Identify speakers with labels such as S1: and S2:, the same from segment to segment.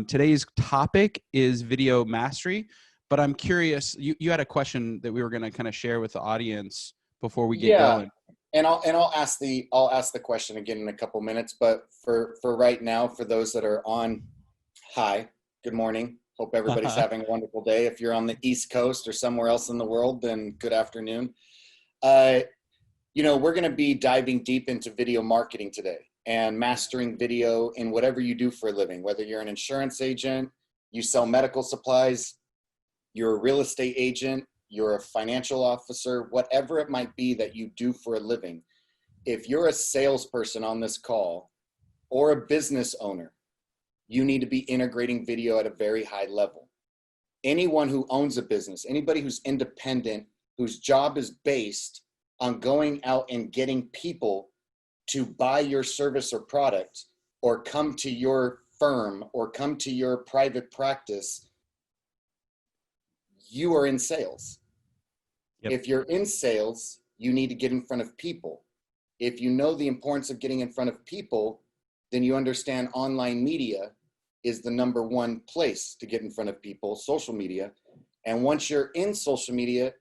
S1: Today's topic is video mastery, but I'm curious, you had a question that we were going to kind of share with the audience before we get going.
S2: And I'll ask the question again in a couple minutes, but for right now, for those that are on, hi, good morning. Hope everybody's having a wonderful day. If you're on the East Coast or somewhere else in the world, then good afternoon. We're going to be diving deep into video marketing today and mastering video in whatever you do for a living, whether you're an insurance agent, you sell medical supplies, you're a real estate agent, you're a financial officer, whatever it might be that you do for a living. If you're a salesperson on this call or a business owner, you need to be integrating video at a very high level. Anyone who owns a business, anybody who's independent, whose job is based on going out and getting people to buy your service or product or come to your firm or come to your private practice, you are in sales. Yep. If you're in sales, you need to get in front of people. If you know the importance of getting in front of people, then you understand online media is the number one place to get in front of people, social media. And once you're in social media,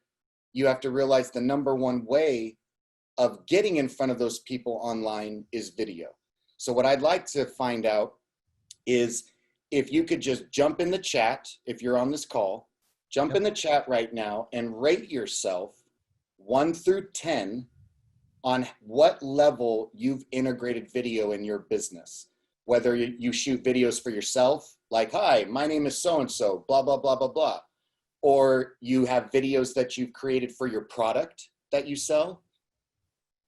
S2: you have to realize the number one way of getting in front of those people online is video. So what I'd like to find out is if you could just jump in the chat, if you're on this call, jump in the chat right now and rate yourself 1 through 10 on what level you've integrated video in your business. Whether you shoot videos for yourself, like, hi, my name is so-and-so, blah, blah, blah, blah, blah. Or you have videos that you've created for your product that you sell.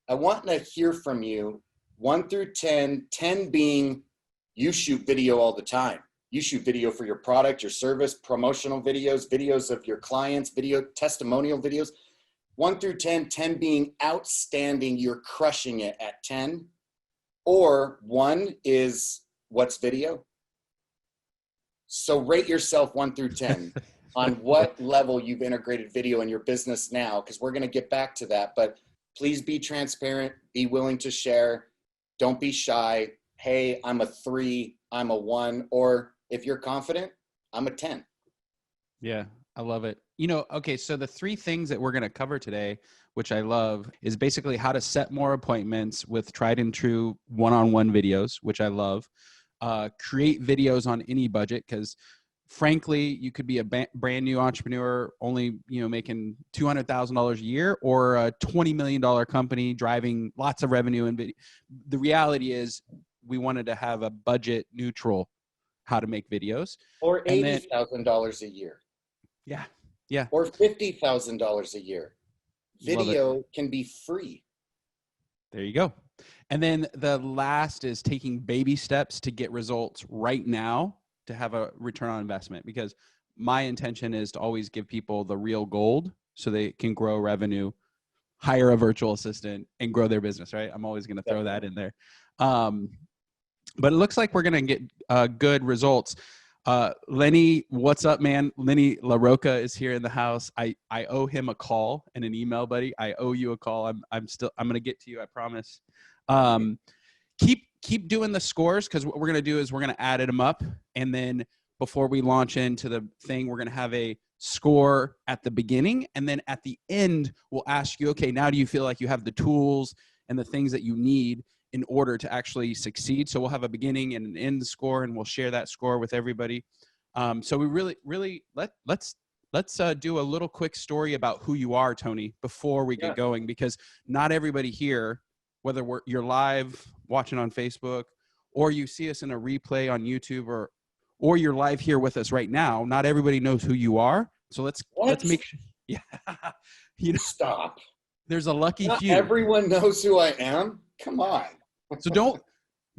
S2: I want to hear from you 1 through 10, 10 being you shoot video all the time. You shoot video for your product, your service, promotional videos, videos of your clients, video testimonial videos. 1 through 10, 10 being outstanding, you're crushing it at 10. Or 1 is what's video. So rate yourself 1 through 10 on what level you've integrated video in your business now, because we're going to get back to that. But please be transparent, be willing to share. Don't be shy. Hey, I'm a 3, I'm a 1, or if you're confident, I'm a 10.
S1: Yeah, I love it. Okay, so the 3 things that we're going to cover today, which I love, is basically how to set more appointments with tried and true one-on-one videos, which I love. Create videos on any budget, because frankly, you could be a brand new entrepreneur only, making $200,000 a year, or a $20 million company driving lots of revenue and video. The reality is we wanted to have a budget neutral how to make videos.
S2: Or $80,000 a year.
S1: Yeah. Yeah.
S2: Or $50,000 a year. Video can be free.
S1: There you go. And then the last is taking baby steps to get results right now to have a return on investment, because my intention is to always give people the real gold so they can grow revenue, hire a virtual assistant, and grow their business, right? I'm always going to throw that in there. But it looks like we're going to get good results. Lenny, what's up, man? Lenny LaRocca is here in the house. I owe him a call and an email, buddy. I owe you a call. I'm going to get to you. I promise. Keep doing the scores, because what we're going to do is we're going to add them up. And then before we launch into the thing, we're going to have a score at the beginning. And then at the end, we'll ask you, okay, now do you feel like you have the tools and the things that you need in order to actually succeed? So we'll have a beginning and an end score, and we'll share that score with everybody. So we really let's do a little quick story about who you are, Tony, before we get going, because not everybody here, whether you're live watching on Facebook, or you see us in a replay on YouTube, or you're live here with us right now, not everybody knows who you are. So let's make sure. Yeah.
S2: Stop.
S1: There's a lucky
S2: Not
S1: few.
S2: Everyone knows who I am. Come on.
S1: So don't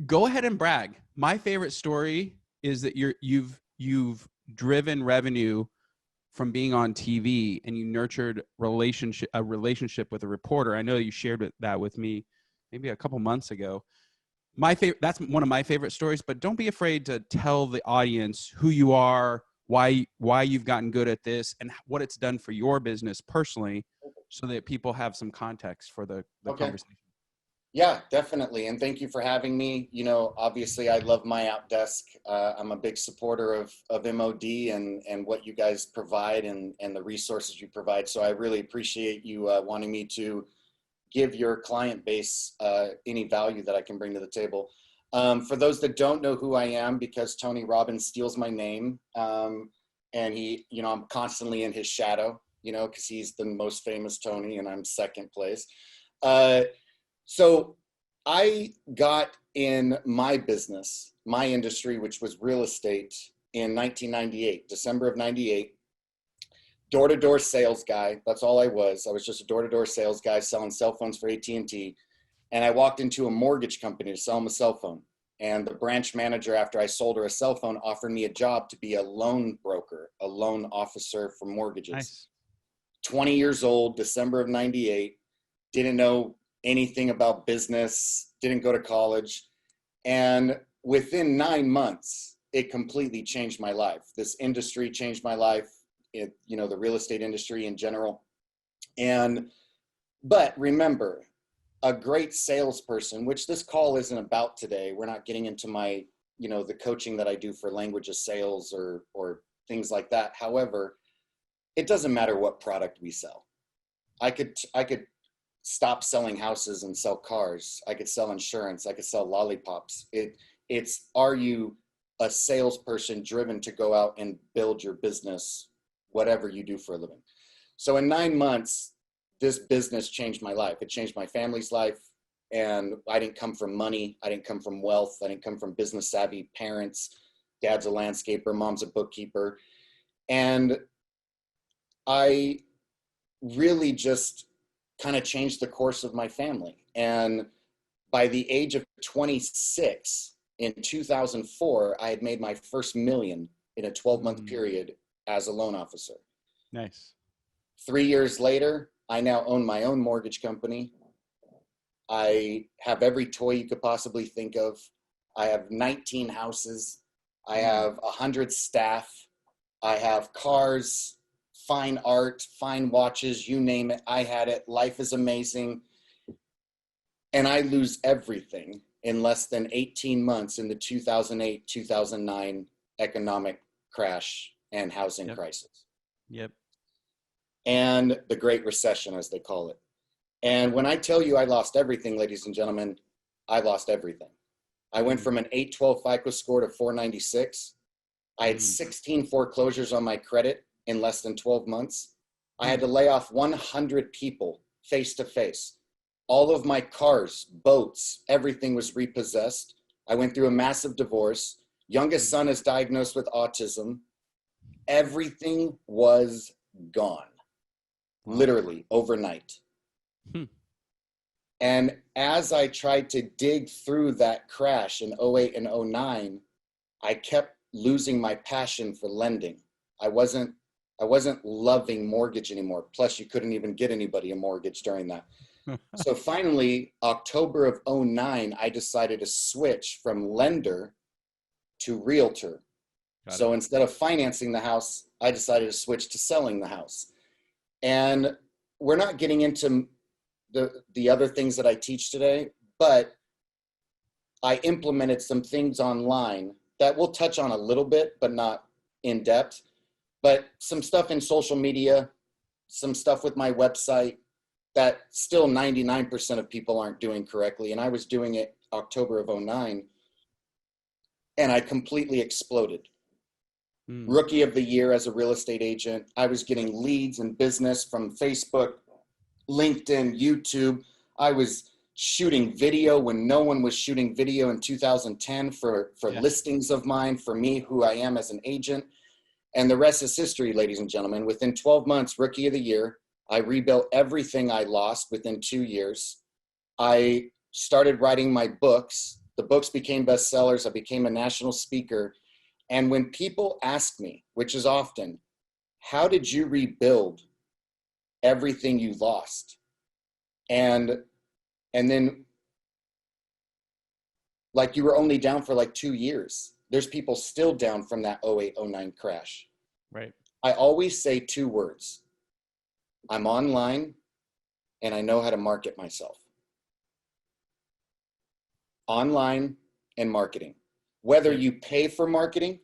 S1: go ahead and brag. My favorite story is that you've driven revenue from being on TV, and you nurtured a relationship with a reporter. I know you shared that with me maybe a couple months ago. That's one of my favorite stories, but don't be afraid to tell the audience who you are, why you've gotten good at this, and what it's done for your business personally, so that people have some context for the conversation.
S2: Yeah, definitely. And thank you for having me. You know, obviously I love MyOutDesk. I'm a big supporter of MOD and what you guys provide and the resources you provide. So I really appreciate you wanting me to give your client base any value that I can bring to the table. For those that don't know who I am, because Tony Robbins steals my name, and he, you know, I'm constantly in his shadow, you know, because he's the most famous Tony and I'm second place. So I got in my business, my industry, which was real estate, in 1998, December of 98. Door-to-door sales guy. That's all I was. I was just a door-to-door sales guy selling cell phones for AT&T. And I walked into a mortgage company to sell them a cell phone. And the branch manager, after I sold her a cell phone, offered me a job to be a loan broker, a loan officer for mortgages.
S1: Nice.
S2: 20 years old, December of 98, didn't know anything about business, didn't go to college. And within 9 months, it completely changed my life. This industry changed my life, you know, the real estate industry in general. But remember, a great salesperson, which this call isn't about today, we're not getting into my, you know, the coaching that I do for language of sales or things like that. However, it doesn't matter what product we sell. I could stop selling houses and sell cars. I could sell insurance. I could sell lollipops. It's, are you a salesperson driven to go out and build your business, whatever you do for a living? So in 9 months, this business changed my life. It changed my family's life. And I didn't come from money. I didn't come from wealth. I didn't come from business savvy parents. Dad's a landscaper, mom's a bookkeeper. And I really just kind of changed the course of my family. And by the age of 26 in 2004, I had made my first million in a 12-month period as a loan officer.
S1: Nice.
S2: 3 years later, I now own my own mortgage company. I have every toy you could possibly think of. I have 19 houses. I have 100 staff. I have cars, fine art, fine watches, you name it. I had it. Life is amazing. And I lose everything in less than 18 months in the 2008, 2009 economic crash and housing crisis.
S1: Yep.
S2: And the Great Recession, as they call it. And when I tell you I lost everything, ladies and gentlemen, I lost everything. I went from an 812 FICO score to 496. I had 16 foreclosures on my credit in less than 12 months. I had to lay off 100 people face to face. All of my cars, boats, everything was repossessed. I went through a massive divorce. Youngest son is diagnosed with autism. Everything was gone. Literally overnight. And as I tried to dig through that crash in 08 and 09, I kept losing my passion for lending. I wasn't loving mortgage anymore. Plus, you couldn't even get anybody a mortgage during that. So finally, October of 09, I decided to switch from lender to realtor. So instead of financing the house, I decided to switch to selling the house. And we're not getting into the other things that I teach today, but I implemented some things online that we'll touch on a little bit, but not in depth. But some stuff in social media, some stuff with my website that still 99% of people aren't doing correctly. And I was doing it October of 09, and I completely exploded. Rookie of the year as a real estate agent. I was getting leads and business from Facebook, LinkedIn, YouTube. I was shooting video when no one was shooting video in 2010 for listings of mine, for me, who I am as an agent. And the rest is history, ladies and gentlemen. Within 12 months, rookie of the year, I rebuilt everything I lost within 2 years. I started writing my books. The books became bestsellers. I became a national speaker. And when people ask me, which is often, how did you rebuild everything you lost? And then, like, you were only down for like 2 years. There's people still down from that 08, 09 crash.
S1: Right.
S2: I always say 2 words. I'm online and I know how to market myself. online and marketing. Whether you pay for marketing,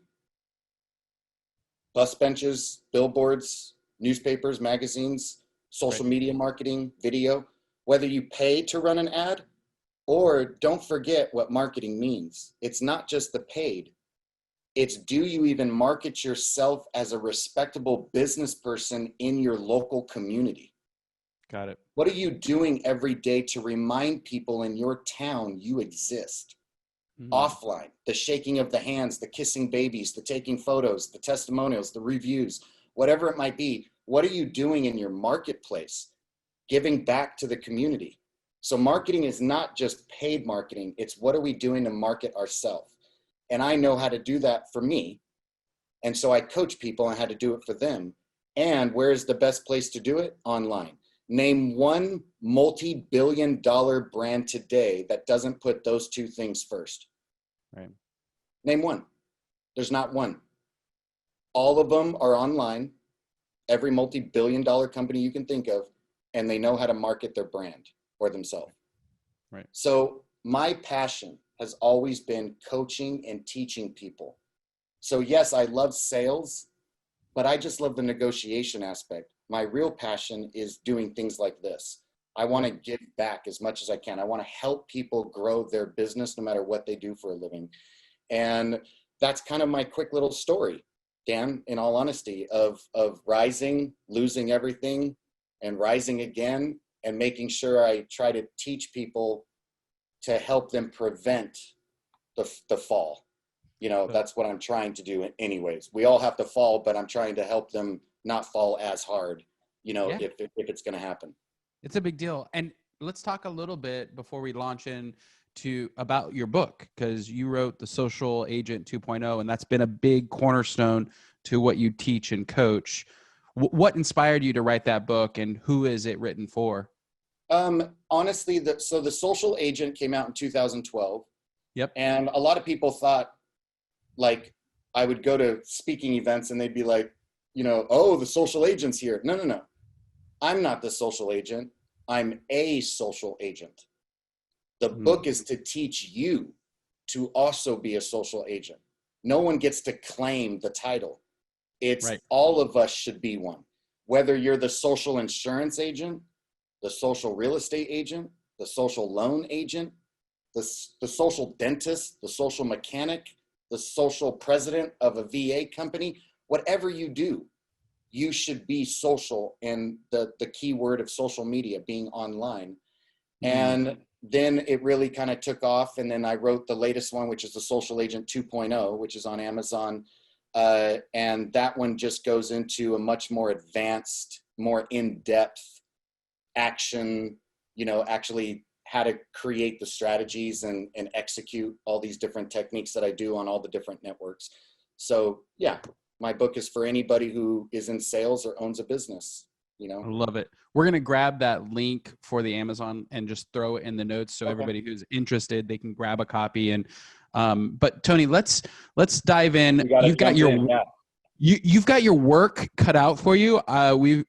S2: bus benches, billboards, newspapers, magazines, social media marketing, video, whether you pay to run an ad, or don't forget what marketing means. It's not just the paid. It's, do you even market yourself as a respectable business person in your local community?
S1: Got it.
S2: What are you doing every day to remind people in your town you exist? Offline, the shaking of the hands, the kissing babies, the taking photos, the testimonials, the reviews, whatever it might be. What are you doing in your marketplace? Giving back to the community. So marketing is not just paid marketing. It's what are we doing to market ourselves? And I know how to do that for me. And so I coach people on how to do it for them. And where's the best place to do it? Online. Name one multi-billion-dollar brand today that doesn't put those two things first.
S1: Right.
S2: Name one. There's not one. All of them are online. Every multi-billion-dollar company you can think of, and they know how to market their brand or themselves.
S1: Right.
S2: So my passion has always been coaching and teaching people. So yes, I love sales, but I just love the negotiation aspect. My real passion is doing things like this. I want to give back as much as I can. I want to help people grow their business no matter what they do for a living. And that's kind of my quick little story, Dan, in all honesty, of rising, losing everything, and rising again, and making sure I try to teach people to help them prevent the fall. You know, that's what I'm trying to do anyways. We all have to fall, but I'm trying to help them not fall as hard, you know, if it's going to happen.
S1: It's a big deal. And let's talk a little bit before we launch in about your book, because you wrote The Social Agent 2.0, and that's been a big cornerstone to what you teach and coach. What inspired you to write that book, and who is it written for?
S2: Honestly, so The Social Agent came out in 2012.
S1: Yep.
S2: And a lot of people thought, like, I would go to speaking events and they'd be like, you know, oh, the social agent's here. No. I'm not the social agent. I'm a social agent. The book is to teach you to also be a social agent. No one gets to claim the title. It's all of us should be one. Whether you're the social insurance agent, the social real estate agent, the social loan agent, the social dentist, the social mechanic, the social president of a VA company, whatever you do, you should be social, and the key word of social media being online. And then it really kind of took off. And then I wrote the latest one, which is The Social Agent 2.0, which is on Amazon. And that one just goes into a much more advanced, more in-depth action, you know, actually how to create the strategies and execute all these different techniques that I do on all the different networks. So yeah, my book is for anybody who is in sales or owns a business, you know.
S1: I love it. We're going to grab that link for the Amazon and just throw it in the notes. So everybody who's interested, they can grab a copy. And, but Tony, let's dive in. You've got your work cut out for you.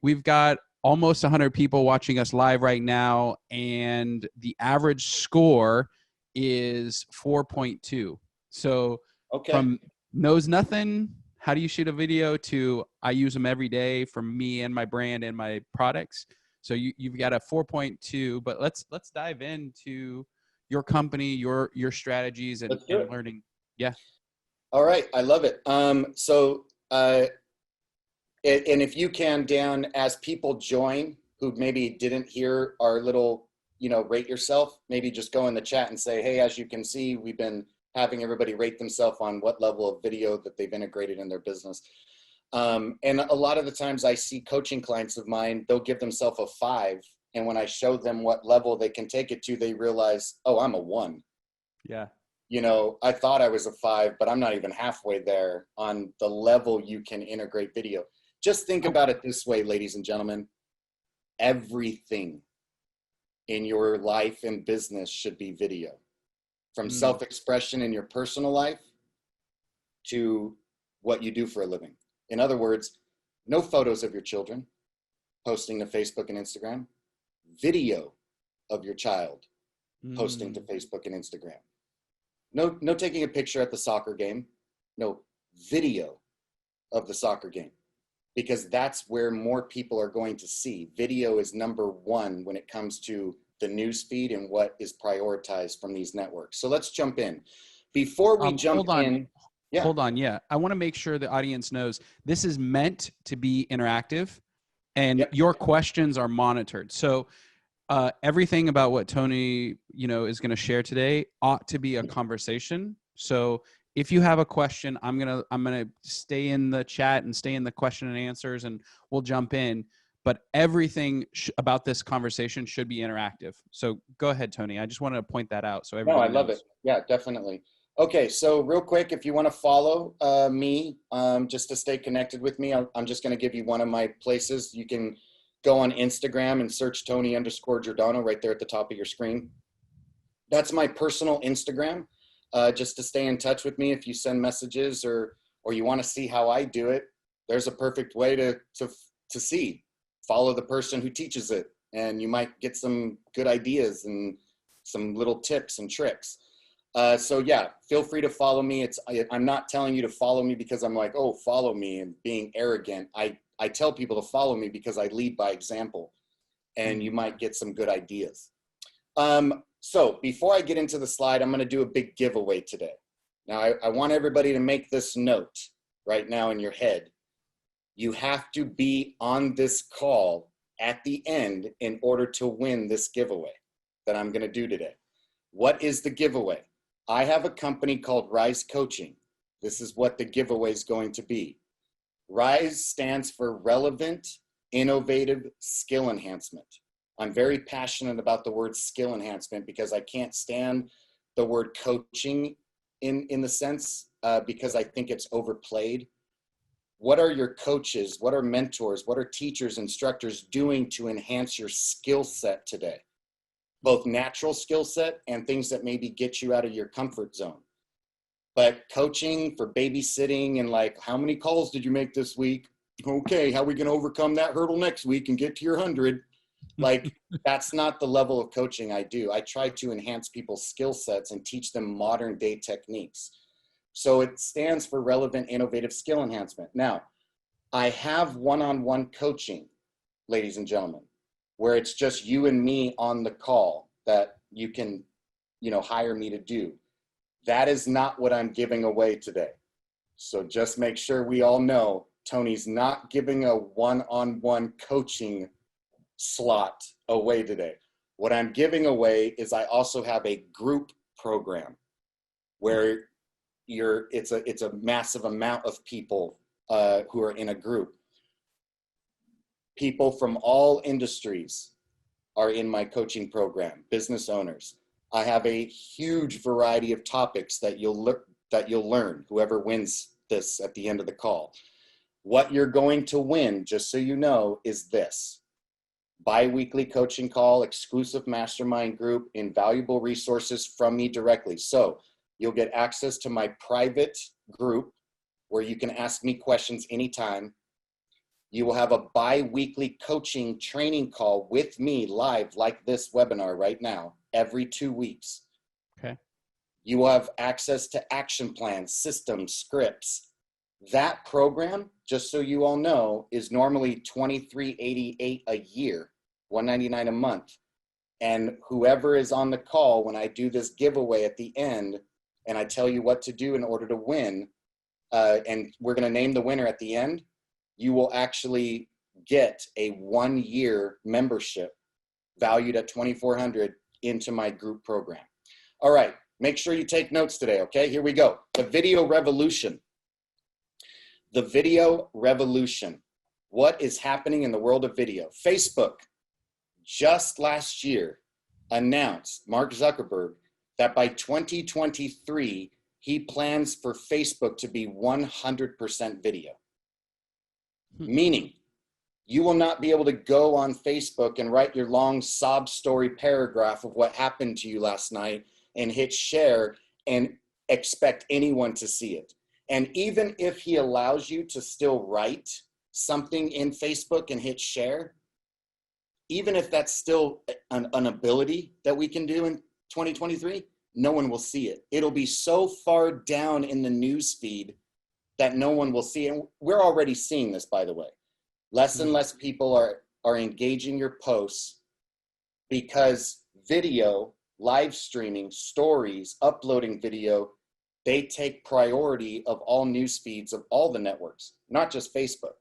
S1: We've got almost 100 people watching us live right now, and the average score is 4.2. So from knows nothing, how do you shoot a video, to I use them every day for me and my brand and my products. So you've got a 4.2, but let's dive into your company, your strategies and learning. Yeah.
S2: All right. I love it. And if you can, Dan, as people join who maybe didn't hear our little, you know, rate yourself, maybe just go in the chat and say, hey, as you can see, we've been having everybody rate themselves on what level of video that they've integrated in their business. And a lot of the times I see coaching clients of mine, they'll give themselves a 5. And when I show them what level they can take it to, they realize, oh, I'm a 1.
S1: Yeah.
S2: You know, I thought I was a 5, but I'm not even halfway there on the level you can integrate video. Just think about it this way, ladies and gentlemen. Everything in your life and business should be video. From self-expression in your personal life to what you do for a living. In other words, no photos of your children posting to Facebook and Instagram. Video of your child posting to Facebook and Instagram. No taking a picture at the soccer game. No, video of the soccer game, because that's where more people are going to see. Video is number one when it comes to the news feed and what is prioritized from these networks. So let's jump in. Before we jump in,
S1: Hold on. Yeah. I want to make sure the audience knows this is meant to be interactive and your questions are monitored. So everything about what Tony, is going to share today ought to be a conversation. So if you have a question, I'm going to stay in the chat and stay in the question and answers, and we'll jump in. But everything about this conversation should be interactive. So go ahead, Tony. I just wanted to point that out. So everybody
S2: I love
S1: knows.
S2: it. Yeah, definitely. Okay, so real quick, if you want to follow me, just to stay connected with me, I'm just going to give you one of my places. You can go on Instagram and search Tony_Giordano right there at the top of your screen. That's my personal Instagram, just to stay in touch with me. If you send messages or you want to see how I do it, there's a perfect way to see. Follow the person who teaches it, and you might get some good ideas and some little tips and tricks. So yeah, feel free to follow me. I'm not telling you to follow me because I'm like, oh, follow me and being arrogant. I tell people to follow me because I lead by example, and you might get some good ideas. So before I get into the slide, I'm going to do a big giveaway today. Now I want everybody to make this note right now in your head. You have to be on this call at the end in order to win this giveaway that I'm going to do today. What is the giveaway? I have a company called R.I.S.E Coaching. This is what the giveaway is going to be. R.I.S E stands for Relevant, Innovative Skill Enhancement. I'm very passionate about the word skill enhancement because I can't stand the word coaching in the sense because I think it's overplayed. What are your coaches, what are mentors, what are teachers, instructors doing to enhance your skill set today? Both natural skill set and things that maybe get you out of your comfort zone. But coaching for babysitting and like, how many calls did you make this week? Okay, how are we going to overcome that hurdle next week and get to your 100? Like, that's not the level of coaching I do. I try to enhance people's skill sets and teach them modern day techniques. So it stands for Relevant, Innovative Skill Enhancement. Now, I have one-on-one coaching, ladies and gentlemen, where it's just you and me on the call that you can, hire me to do. That is not what I'm giving away today. So just make sure we all know Tony's not giving a one-on-one coaching slot away today. What I'm giving away is I also have a group program where it's a massive amount of people who are in a group. People from all industries are in my coaching program, business owners. I have a huge variety of topics that you'll learn, whoever wins this at the end of the call. What you're going to win, just so you know, is this. Bi-weekly coaching call, exclusive mastermind group, invaluable resources from me directly. So you'll get access to my private group where you can ask me questions anytime. You will have a bi-weekly coaching training call with me live like this webinar right now, every 2 weeks.
S1: Okay.
S2: You will have access to action plans, systems, scripts. That program, just so you all know, is normally $23.88 a year, $199 a month. And whoever is on the call, when I do this giveaway at the end, and I tell you what to do in order to win, and we're going to name the winner at the end, you will actually get a 1-year membership valued at $2,400 into my group program. All right, make sure you take notes today, okay? Here we go. The video revolution. The video revolution. What is happening in the world of video? Facebook just last year announced, Mark Zuckerberg, that by 2023, he plans for Facebook to be 100% video. Meaning, you will not be able to go on Facebook and write your long sob story paragraph of what happened to you last night and hit share and expect anyone to see it. And even if he allows you to still write something in Facebook and hit share, even if that's still an ability that we can do in 2023, no one will see it. It'll be so far down in the news feed that no one will see it. And we're already seeing this, by the way. Less and less people are engaging your posts because video, live streaming, stories, uploading video, they take priority of all news feeds of all the networks, not just Facebook.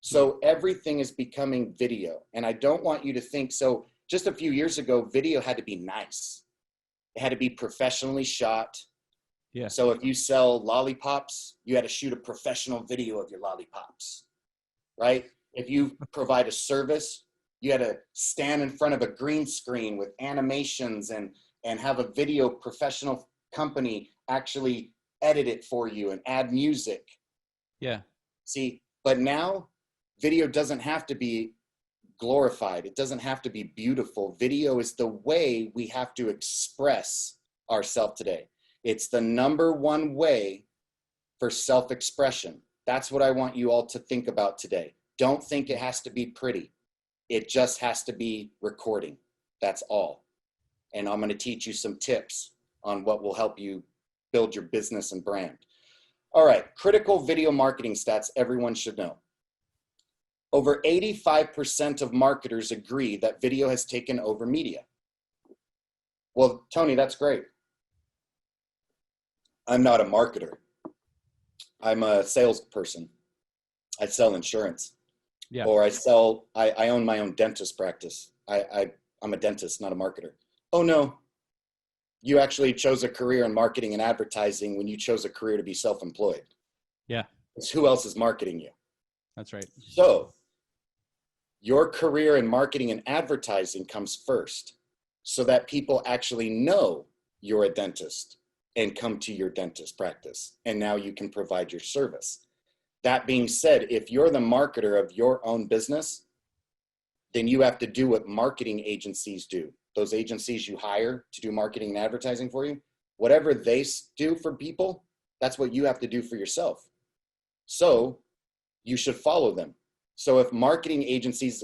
S2: So everything is becoming video. And I don't want you to think, so just a few years ago, video had to be nice. It had to be professionally shot.
S1: Yeah.
S2: So if you sell lollipops, you had to shoot a professional video of your lollipops, right? If you provide a service, you had to stand in front of a green screen with animations and have a video professional company actually edit it for you and add music.
S1: Yeah.
S2: See, but now video doesn't have to be glorified. It doesn't have to be beautiful. Video is the way we have to express ourselves today. It's the number one way for self-expression. That's what I want you all to think about today. Don't think it has to be pretty. It just has to be recording. That's all. And I'm going to teach you some tips on what will help you build your business and brand. All right, critical video marketing stats everyone should know. Over 85% of marketers agree that video has taken over media. Well, Tony, that's great. I'm not a marketer. I'm a salesperson. I sell insurance.
S1: Yeah.
S2: Or I own my own dentist practice. I'm a dentist, not a marketer. Oh no, you actually chose a career in marketing and advertising when you chose a career to be self-employed.
S1: Yeah.
S2: It's who else is marketing you?
S1: That's right.
S2: So your career in marketing and advertising comes first so that people actually know you're a dentist and come to your dentist practice. And now you can provide your service. That being said, if you're the marketer of your own business, then you have to do what marketing agencies do. Those agencies you hire to do marketing and advertising for you, whatever they do for people, that's what you have to do for yourself. So you should follow them. So if marketing agencies,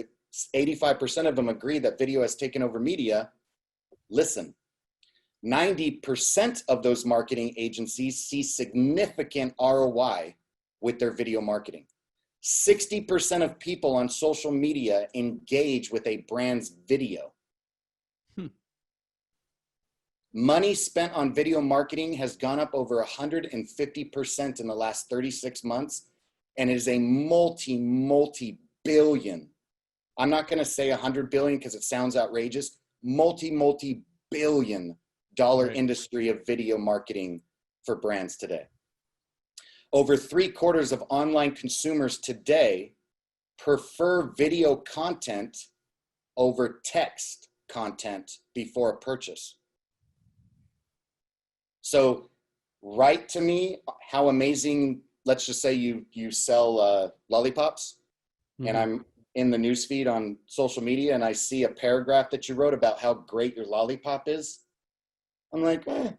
S2: 85% of them agree that video has taken over media, listen, 90% of those marketing agencies see significant ROI with their video marketing. 60% of people on social media engage with a brand's video. Money spent on video marketing has gone up over 150% in the last 36 months, and it is a multi-billion. I'm not going to say 100 billion because it sounds outrageous. Multi-billion dollar industry of video marketing for brands today. Over 3/4 of online consumers today prefer video content over text content before a purchase. So write to me how amazing, let's just say you sell lollipops, and I'm in the newsfeed on social media and I see a paragraph that you wrote about how great your lollipop is. I'm like, eh.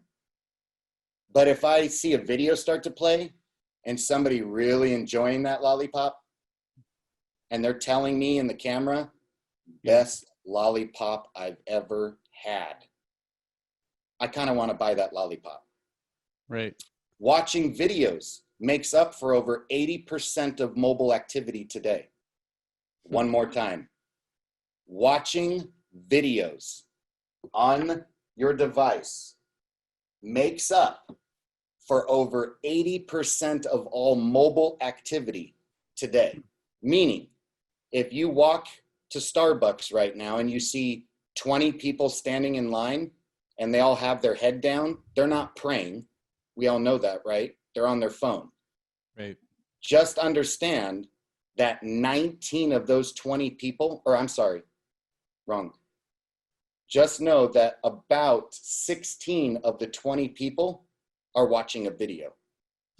S2: But if I see a video start to play and somebody really enjoying that lollipop and they're telling me in the camera, best lollipop I've ever had, I kind of want to buy that lollipop.
S1: Right.
S2: Watching videos makes up for over 80% of mobile activity today. One more time. Watching videos on your device makes up for over 80% of all mobile activity today. Meaning, if you walk to Starbucks right now and you see 20 people standing in line and they all have their head down, they're not praying. We all know that, right? They're on their phone.
S1: Right.
S2: Just understand that 19 of those 20 people, or I'm sorry, wrong. Just know that about 16 of the 20 people are watching a video.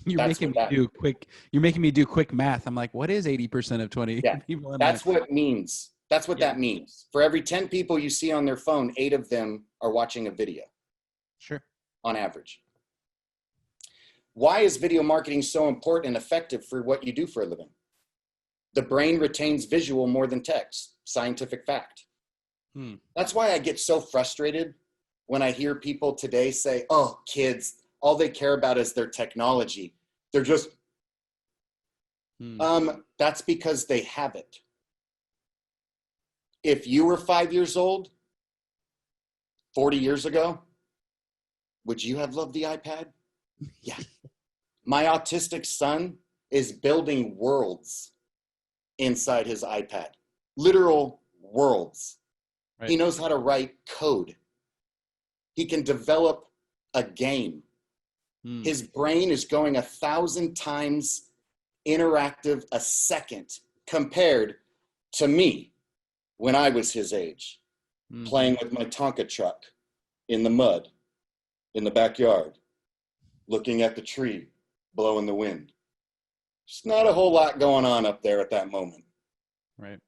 S1: You're making me do quick math. I'm like, what is 80% of 20 people?
S2: That's what it means. That's what that means. For every 10 people you see on their phone, 8 of them are watching a video.
S1: Sure.
S2: On average. Why is video marketing so important and effective for what you do for a living? The brain retains visual more than text. Scientific fact. That's why I get so frustrated when I hear people today say, oh, kids, all they care about is their technology. They're just, that's because they have it. If you were 5 years old, 40 years ago, would you have loved the iPad? Yeah. My autistic son is building worlds inside his iPad, literal worlds. Right. He knows how to write code. He can develop a game. His brain is going 1,000 times interactive a second compared to me when I was his age, playing with my Tonka truck in the mud, in the backyard, looking at the tree, blowing the wind. There's not a whole lot going on up there at that moment.
S1: Right.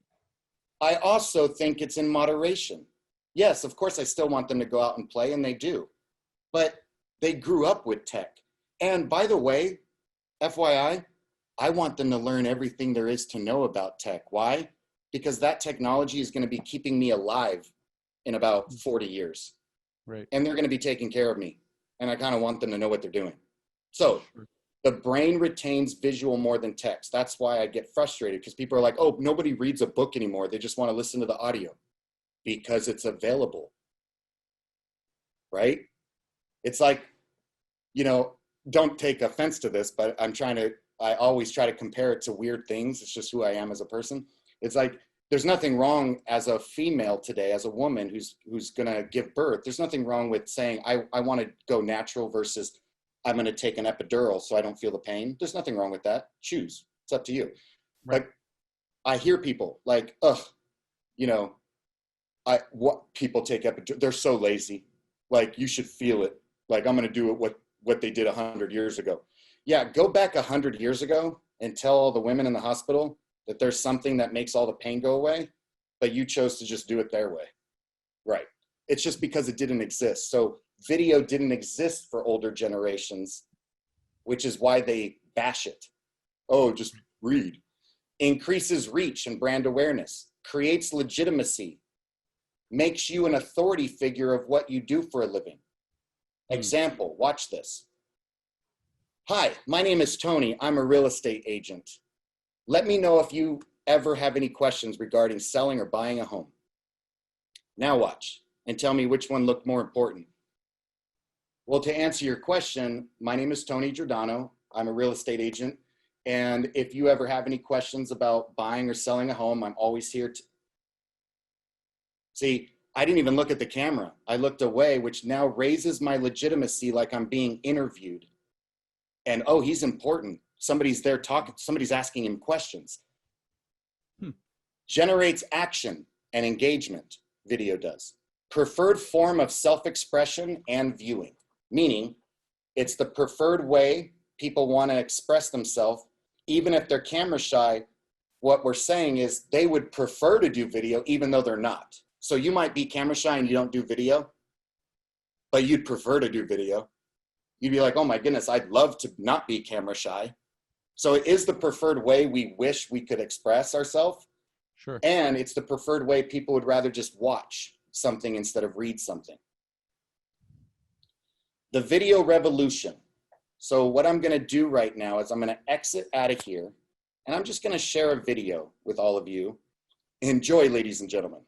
S2: I also think it's in moderation. Yes, of course, I still want them to go out and play, and they do. But they grew up with tech. And by the way, FYI, I want them to learn everything there is to know about tech. Why? Because that technology is going to be keeping me alive in about 40 years.
S1: Right.
S2: And they're going to be taking care of me. And I kind of want them to know what they're doing. So the brain retains visual more than text. That's why I get frustrated, because people are like, oh, nobody reads a book anymore. They just want to listen to the audio because it's available. Right? It's like, you know, don't take offense to this, but I always try to compare it to weird things. It's just who I am as a person. It's like, there's nothing wrong as a female today, as a woman who's going to give birth. There's nothing wrong with saying, I want to go natural versus I'm going to take an epidural so I don't feel the pain. There's nothing wrong with that. Choose. It's up to you. Right. But I hear people like, you know, what people take epidural. They're so lazy. Like, you should feel it. Like, I'm going to do it what they did 100 years ago. Yeah, go back 100 years ago and tell all the women in the hospital that there's something that makes all the pain go away, but you chose to just do it their way. Right. It's just because it didn't exist. So video didn't exist for older generations, which is why they bash it. Oh, just read. Increases reach and brand awareness, creates legitimacy, makes you an authority figure of what you do for a living. Example, watch this. Hi, my name is Tony. I'm a real estate agent. Let me know if you ever have any questions regarding selling or buying a home. Now watch and tell me which one looked more important. Well, to answer your question, my name is Tony Giordano. I'm a real estate agent. And if you ever have any questions about buying or selling a home, I'm always here to. See, I didn't even look at the camera. I looked away, which now raises my legitimacy like I'm being interviewed. And, oh, he's important. Somebody's there talking, somebody's asking him questions. Generates action and engagement, video does. Preferred form of self-expression and viewing, meaning it's the preferred way people want to express themselves, even if they're camera shy. What we're saying is they would prefer to do video even though they're not. So you might be camera shy and you don't do video, but you'd prefer to do video. You'd be like, oh my goodness, I'd love to not be camera shy. So it is the preferred way we wish we could express ourselves.
S1: Sure.
S2: And it's the preferred way people would rather just watch something instead of read something. The video revolution. So what I'm going to do right now is I'm going to exit out of here, and I'm just going to share a video with all of you. Enjoy, ladies and gentlemen.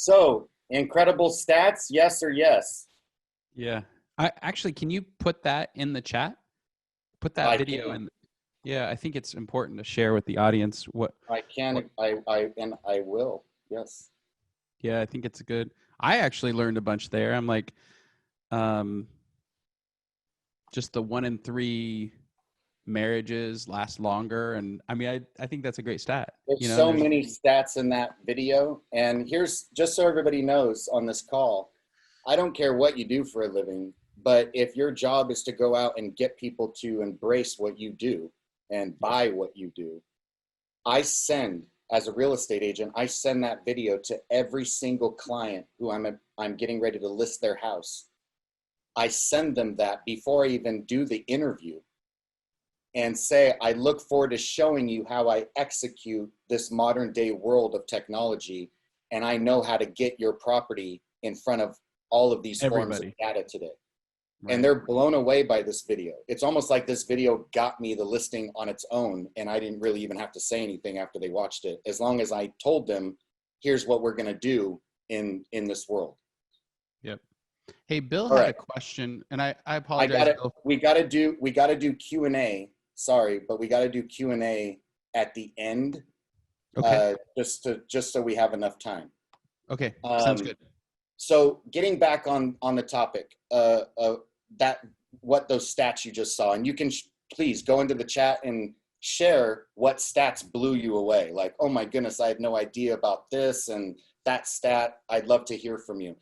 S2: So, incredible stats, yes or yes?
S1: Yeah. I actually, can you put that in the chat? Put that video in. Yeah, I think it's important to share with the audience what
S2: I can, I will, yes.
S1: yeah, I think it's good. I actually learned a bunch there. I'm like, just the 1 in 3 marriages last longer. And I mean, I think that's a great stat.
S2: There's
S1: You know,
S2: so many stats in that video. And here's, just so everybody knows on this call, I don't care what you do for a living, but if your job is to go out and get people to embrace what you do and buy what you do, I send, as a real estate agent, I send that video to every single client who I'm getting ready to list their house. I send them that before I even do the interview and say, I look forward to showing you how I execute this modern day world of technology. And I know how to get your property in front of all of these forms of data today. Right. And they're blown away by this video. It's almost like this video got me the listing on its own, and I didn't really even have to say anything after they watched it, as long as I told them, here's what we're going to do in this world. Yep.
S1: Hey, Bill had a question, and I apologize. Bill.
S2: We got to do Q&A. Sorry, but we got to do Q&A at the end.
S1: Okay.
S2: Just so we have enough time.
S1: Okay. Sounds good.
S2: So getting back on the topic, what those stats you just saw, and you can please go into the chat and share what stats blew you away. Like, oh my goodness, I had no idea about this and that stat. I'd love to hear from you.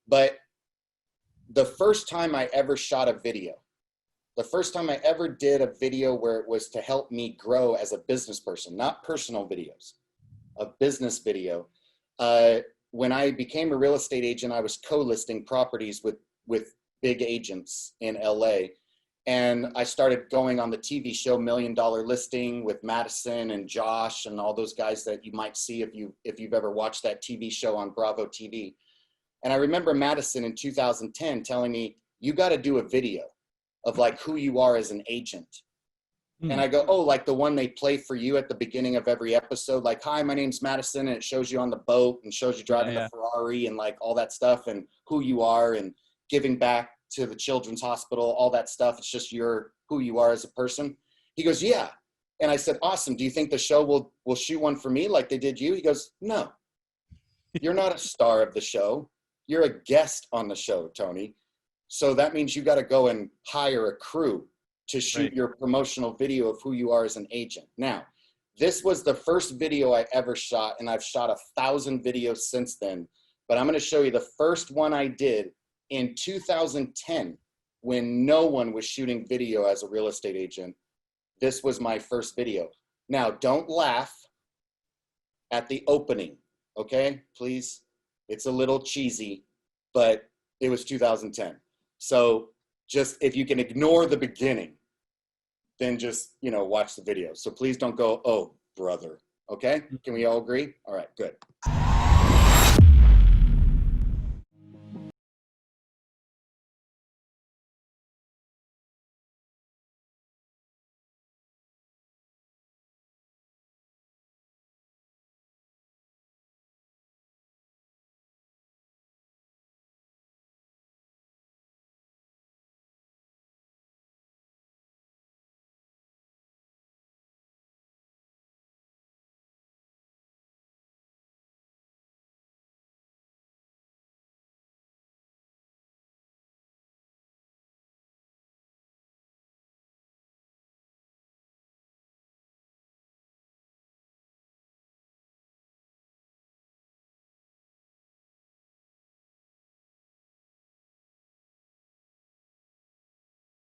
S2: But the first time I ever shot a video, the first time I ever did a video where it was to help me grow as a business person, not personal videos, a business video. When I became a real estate agent, I was co-listing properties with big agents in LA. And I started going on the TV show $1 Million Listing with Madison and Josh and all those guys that you might see if you've ever watched that TV show on Bravo TV. And I remember Madison in 2010 telling me, you got to do a video of like who you are as an agent. And I go, oh, like the one they play for you at the beginning of every episode, like, hi, my name's Madison, and it shows you on the boat and shows you driving the Ferrari and like all that stuff and who you are and giving back to the children's hospital, all that stuff. It's just who you are as a person. He goes, yeah. And I said, awesome. Do you think the show will shoot one for me like they did you? He goes, no, you're not a star of the show. You're a guest on the show, Tony. So that means you got to go and hire a crew to shoot your promotional video of who you are as an agent. Now, this was the first video I ever shot, and I've shot 1,000 videos since then. But I'm going to show you the first one I did in 2010 when no one was shooting video as a real estate agent. This was my first video. Now, don't laugh at the opening, okay? Please. It's a little cheesy, but it was 2010. So just if you can ignore the beginning, then just, watch the video. So please don't go, oh, brother. Okay? Can we all agree? All right, good.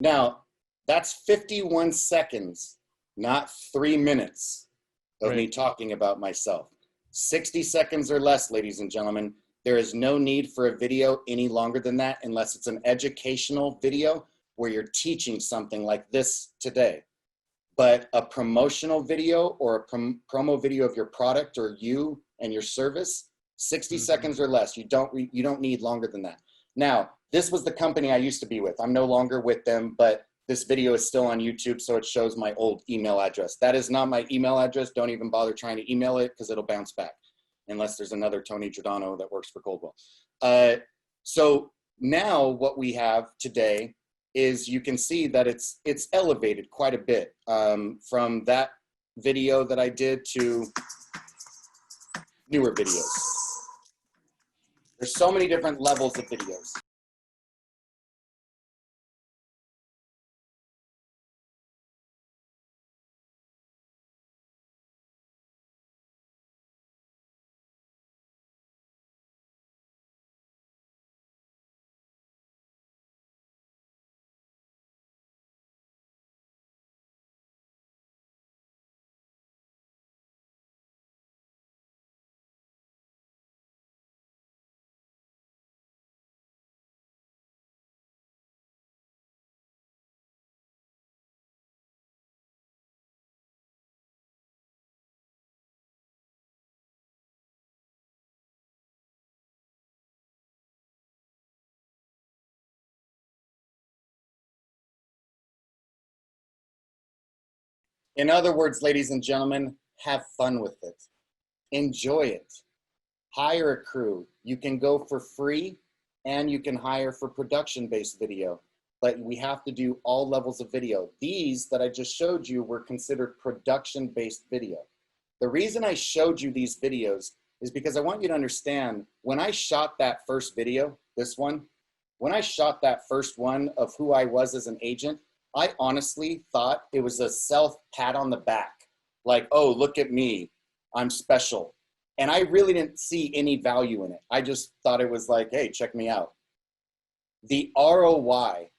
S2: Now, that's 51 seconds, not 3 minutes of me talking about myself. 60 seconds or less, ladies and gentlemen. There is no need for a video any longer than that unless it's an educational video where you're teaching something like this today. But a promotional video or a promo video of your product or you and your service, 60 seconds or less. You don't need longer than that. Now, this was the company I used to be with. I'm no longer with them, but this video is still on YouTube, so it shows my old email address. That is not my email address. Don't even bother trying to email it because it'll bounce back. unless there's another Tony Giordano that works for Coldwell. So now what we have today is you can see that it's elevated quite a bit from that video that I did to newer videos. There's so many different levels of videos. In other words, ladies and gentlemen, have fun with it. Enjoy it. Hire a crew. You can go for free and you can hire for production-based video. But we have to do all levels of video. These that I just showed you were considered production-based video. The reason I showed you these videos is because I want you to understand, when I shot that first video, this one, when I shot that first one of who I was as an agent, I honestly thought it was a self pat on the back. Like, oh, look at me, I'm special. And I really didn't see any value in it. I just thought it was like, hey, check me out. The ROI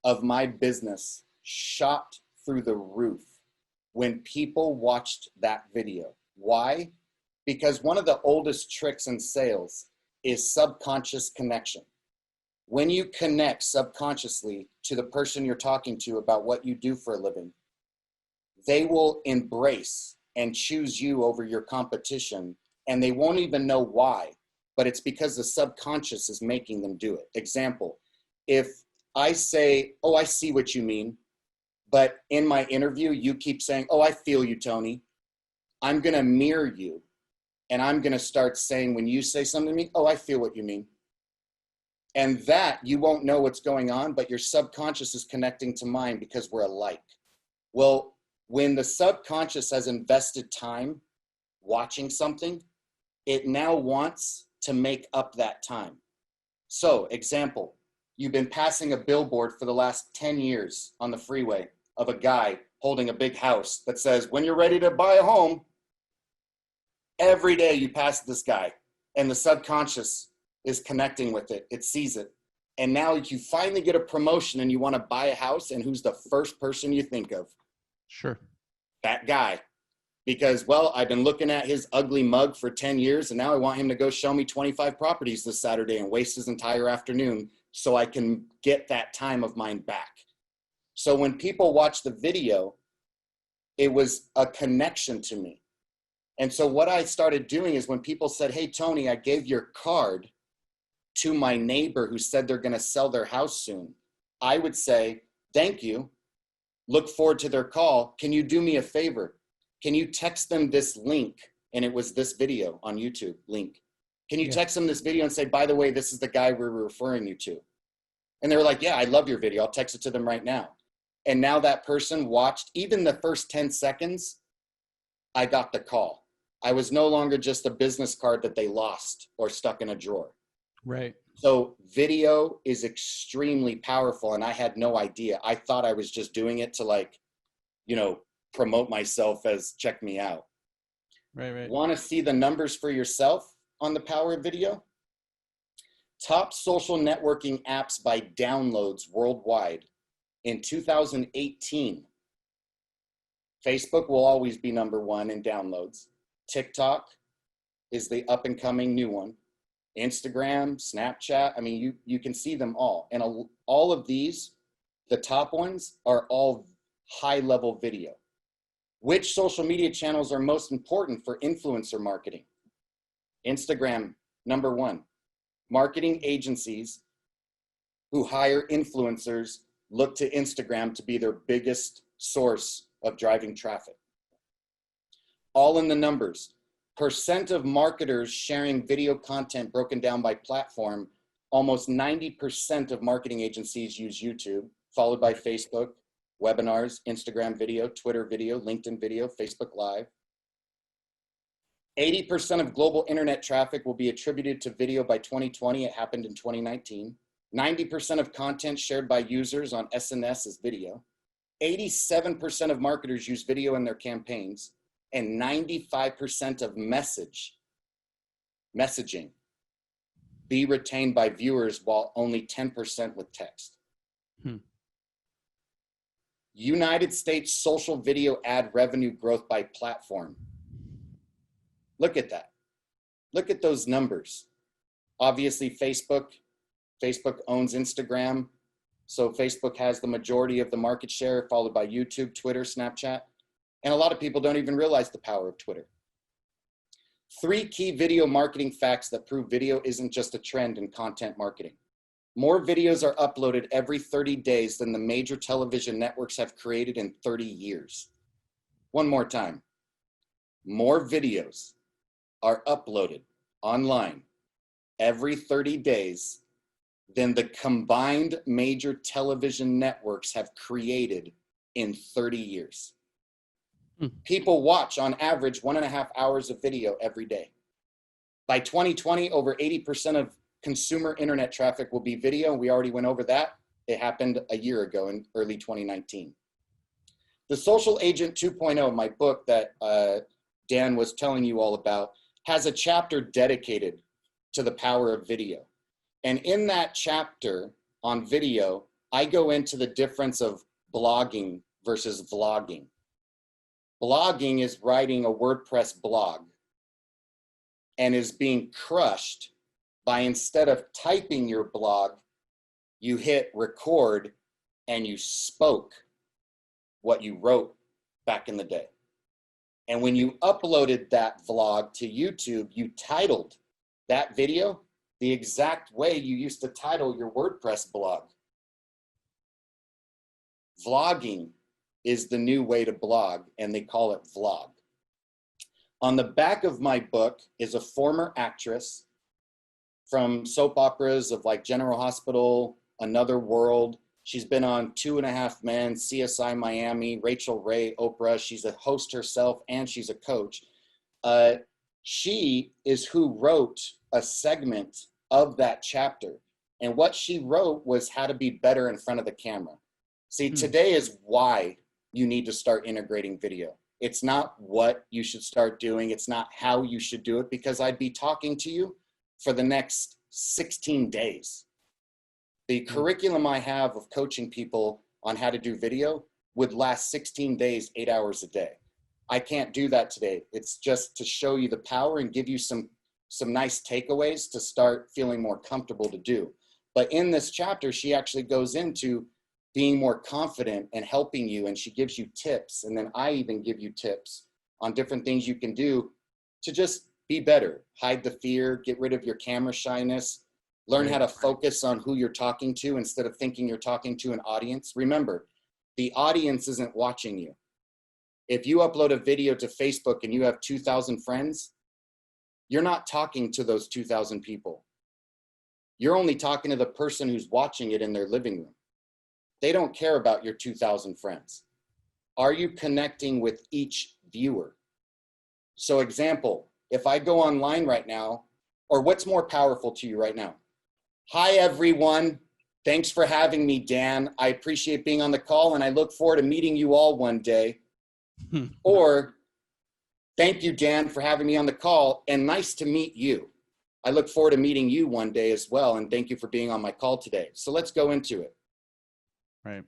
S2: of my business shot through the roof when people watched that video. Why? Because one of the oldest tricks in sales is subconscious connection. When you connect subconsciously to the person you're talking to about what you do for a living, they will embrace and choose you over your competition, and they won't even know why, but it's because the subconscious is making them do it. Example, if I say, oh, I see what you mean, but in my interview, you keep saying, oh, I feel you, Tony, I'm gonna mirror you, and I'm gonna start saying, when you say something to me, oh, I feel what you mean. And that, you won't know what's going on, but your subconscious is connecting to mine because we're alike. Well, when the subconscious has invested time watching something, it now wants to make up that time. So, example, you've been passing a billboard for the last 10 years on the freeway of a guy holding a big house that says, when you're ready to buy a home, every day you pass this guy, and the subconscious is connecting with it. It sees it. And now you finally get a promotion and you want to buy a house, and who's the first person you think of?
S1: Sure.
S2: That guy. Because, well, I've been looking at his ugly mug for 10 years, and now I want him to go show me 25 properties this Saturday and waste his entire afternoon so I can get that time of mine back. So when people watch the video, it was a connection to me. And so what I started doing is when people said, hey, Tony, I gave your card to my neighbor who said they're going to sell their house soon, I would say, thank you. Look forward to their call. Can you do me a favor? Can you text them this link? And it was this video on YouTube link. Can you text them this video and say, by the way, this is the guy we're referring you to? And they were like, yeah, I love your video. I'll text it to them right now. And now that person watched even the first 10 seconds, I got the call. I was no longer just a business card that they lost or stuck in a drawer.
S1: Right.
S2: So video is extremely powerful, and I had no idea. I thought I was just doing it to, like, you know, promote myself as check me out.
S1: Right.
S2: Want to see the numbers for yourself on the power of video? Top social networking apps by downloads worldwide in 2018. Facebook will always be #1 in downloads. TikTok is the up and coming new one. Instagram, Snapchat, I mean, you can see them all. And all of these, the top ones, are all high-level video. Which social media channels are most important for influencer marketing? Instagram, #1. Marketing agencies who hire influencers look to Instagram to be their biggest source of driving traffic. All in the numbers. Percent of marketers sharing video content broken down by platform, almost 90% of marketing agencies use YouTube, followed by Facebook, webinars, Instagram video, Twitter video, LinkedIn video, Facebook Live. 80% of global internet traffic will be attributed to video by 2020. It happened in 2019. 90% of content shared by users on SNS is video. 87% of marketers use video in their campaigns, and 95% of messaging be retained by viewers, while only 10% with text. United States social video ad revenue growth by platform. Look at that. Look at those numbers. Obviously, Facebook owns Instagram. So Facebook has the majority of the market share, followed by YouTube, Twitter, Snapchat. And a lot of people don't even realize the power of Twitter. 3 key video marketing facts that prove video isn't just a trend in content marketing. More videos are uploaded every 30 days than the major television networks have created in 30 years. One more time. More videos are uploaded online every 30 days than the combined major television networks have created in 30 years. People watch on average 1.5 hours of video every day. By 2020, over 80% of consumer internet traffic will be video. We already went over that. It happened a year ago in early 2019. The Social Agent 2.0, my book that Dan was telling you all about, has a chapter dedicated to the power of video. And in that chapter on video, I go into the difference of blogging versus vlogging. Blogging is writing a WordPress blog and is being crushed by, instead of typing your blog, you hit record and you spoke what you wrote back in the day. And when you uploaded that vlog to YouTube, you titled that video the exact way you used to title your WordPress blog. Vlogging is the new way to blog, and they call it vlog. On the back of my book is a former actress from soap operas of like General Hospital, Another World. She's been on 2.5 Men, CSI Miami, Rachel Ray, Oprah. She's a host herself and she's a coach. She is who wrote a segment of that chapter. And what she wrote was how to be better in front of the camera. See, today is why you need to start integrating video. It's not what you should start doing. It's not how you should do it, because I'd be talking to you for the next 16 days. The curriculum I have of coaching people on how to do video would last 16 days, 8 hours a day. I can't do that today. It's just to show you the power and give you some nice takeaways to start feeling more comfortable to do. But in this chapter, she actually goes into being more confident and helping you, and she gives you tips. And then I even give you tips on different things you can do to just be better. Hide the fear, get rid of your camera shyness, learn how to focus on who you're talking to instead of thinking you're talking to an audience. Remember, the audience isn't watching you. If you upload a video to Facebook and you have 2,000 friends, you're not talking to those 2,000 people. You're only talking to the person who's watching it in their living room. They don't care about your 2,000 friends. Are you connecting with each viewer? So example, if I go online right now, or what's more powerful to you right now? Hi, everyone. Thanks for having me, Dan. I appreciate being on the call, and I look forward to meeting you all one day. Or, thank you, Dan, for having me on the call, and nice to meet you. I look forward to meeting you one day as well, and thank you for being on my call today. So let's go into it.
S1: Right.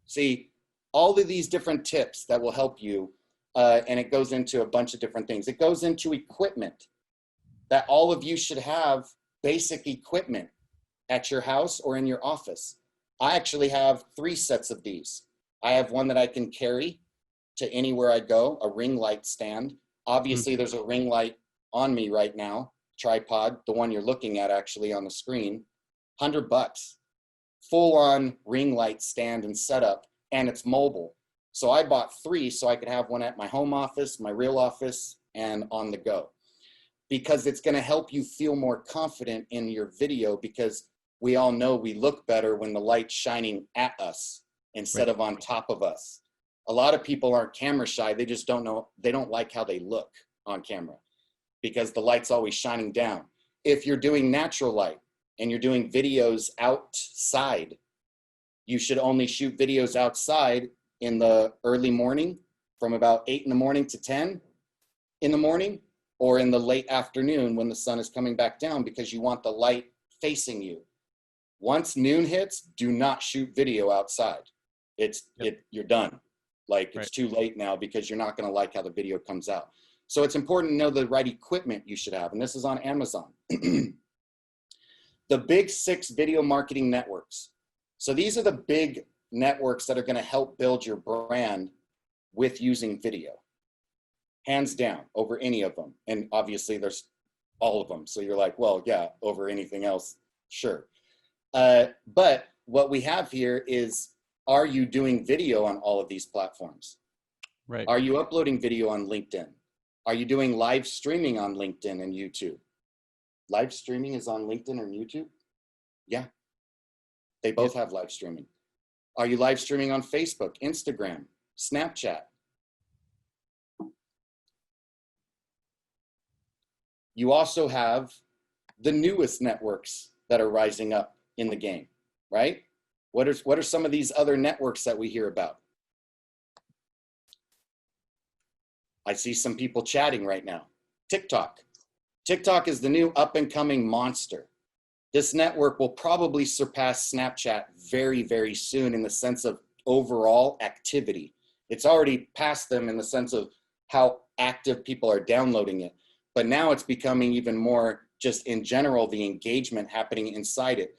S2: See, all of these different tips that will help you, and it goes into a bunch of different things. It goes into equipment that all of you should have, basic equipment at your house or in your office. I actually have 3 sets of these. I have one that I can carry to anywhere I go, a ring light stand. Obviously, there's a ring light on me right now, tripod, the one you're looking at actually on the screen, $100. Full on ring light stand and setup, and it's mobile. So I bought 3 so I could have one at my home office, my real office, and on the go, because it's going to help you feel more confident in your video, because we all know we look better when the light's shining at us instead of on top of us. A lot of people aren't camera shy. They just don't know. They don't like how they look on camera because the light's always shining down. If you're doing natural light and you're doing videos outside, you should only shoot videos outside in the early morning from about 8 in the morning to 10 in the morning, or in the late afternoon when the sun is coming back down, because you want the light facing you. Once noon hits, do not shoot video outside. You're done. Like, it's too late now, because you're not going to like how the video comes out. So it's important to know the right equipment you should have. And this is on Amazon. The big 6 video marketing networks. So these are the big networks that are going to help build your brand with using video. Hands down, over any of them. And obviously there's all of them. So you're like, well, yeah, over anything else, sure. But what we have here is, are you doing video on all of these platforms?
S1: Right.
S2: Are you uploading video on LinkedIn? Are you doing live streaming on LinkedIn and YouTube? Live streaming is on LinkedIn or YouTube? Yeah. They both have live streaming. Are you live streaming on Facebook, Instagram, Snapchat? You also have the newest networks that are rising up in the game, right? What are some of these other networks that we hear about? I see some people chatting right now. TikTok. TikTok is the new up and coming monster. This network will probably surpass Snapchat very, very soon in the sense of overall activity. It's already past them in the sense of how active people are downloading it. But now it's becoming even more just in general, the engagement happening inside it.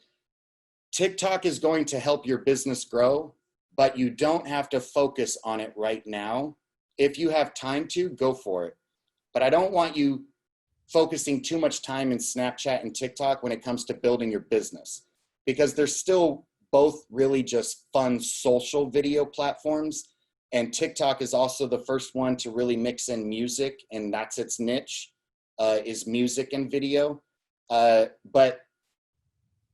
S2: TikTok is going to help your business grow, but you don't have to focus on it right now. If you have time to, go for it. But I don't want you focusing too much time in Snapchat and TikTok when it comes to building your business, because they're still both really just fun social video platforms. And TikTok is also the first one to really mix in music, and that's its niche, is music and video. But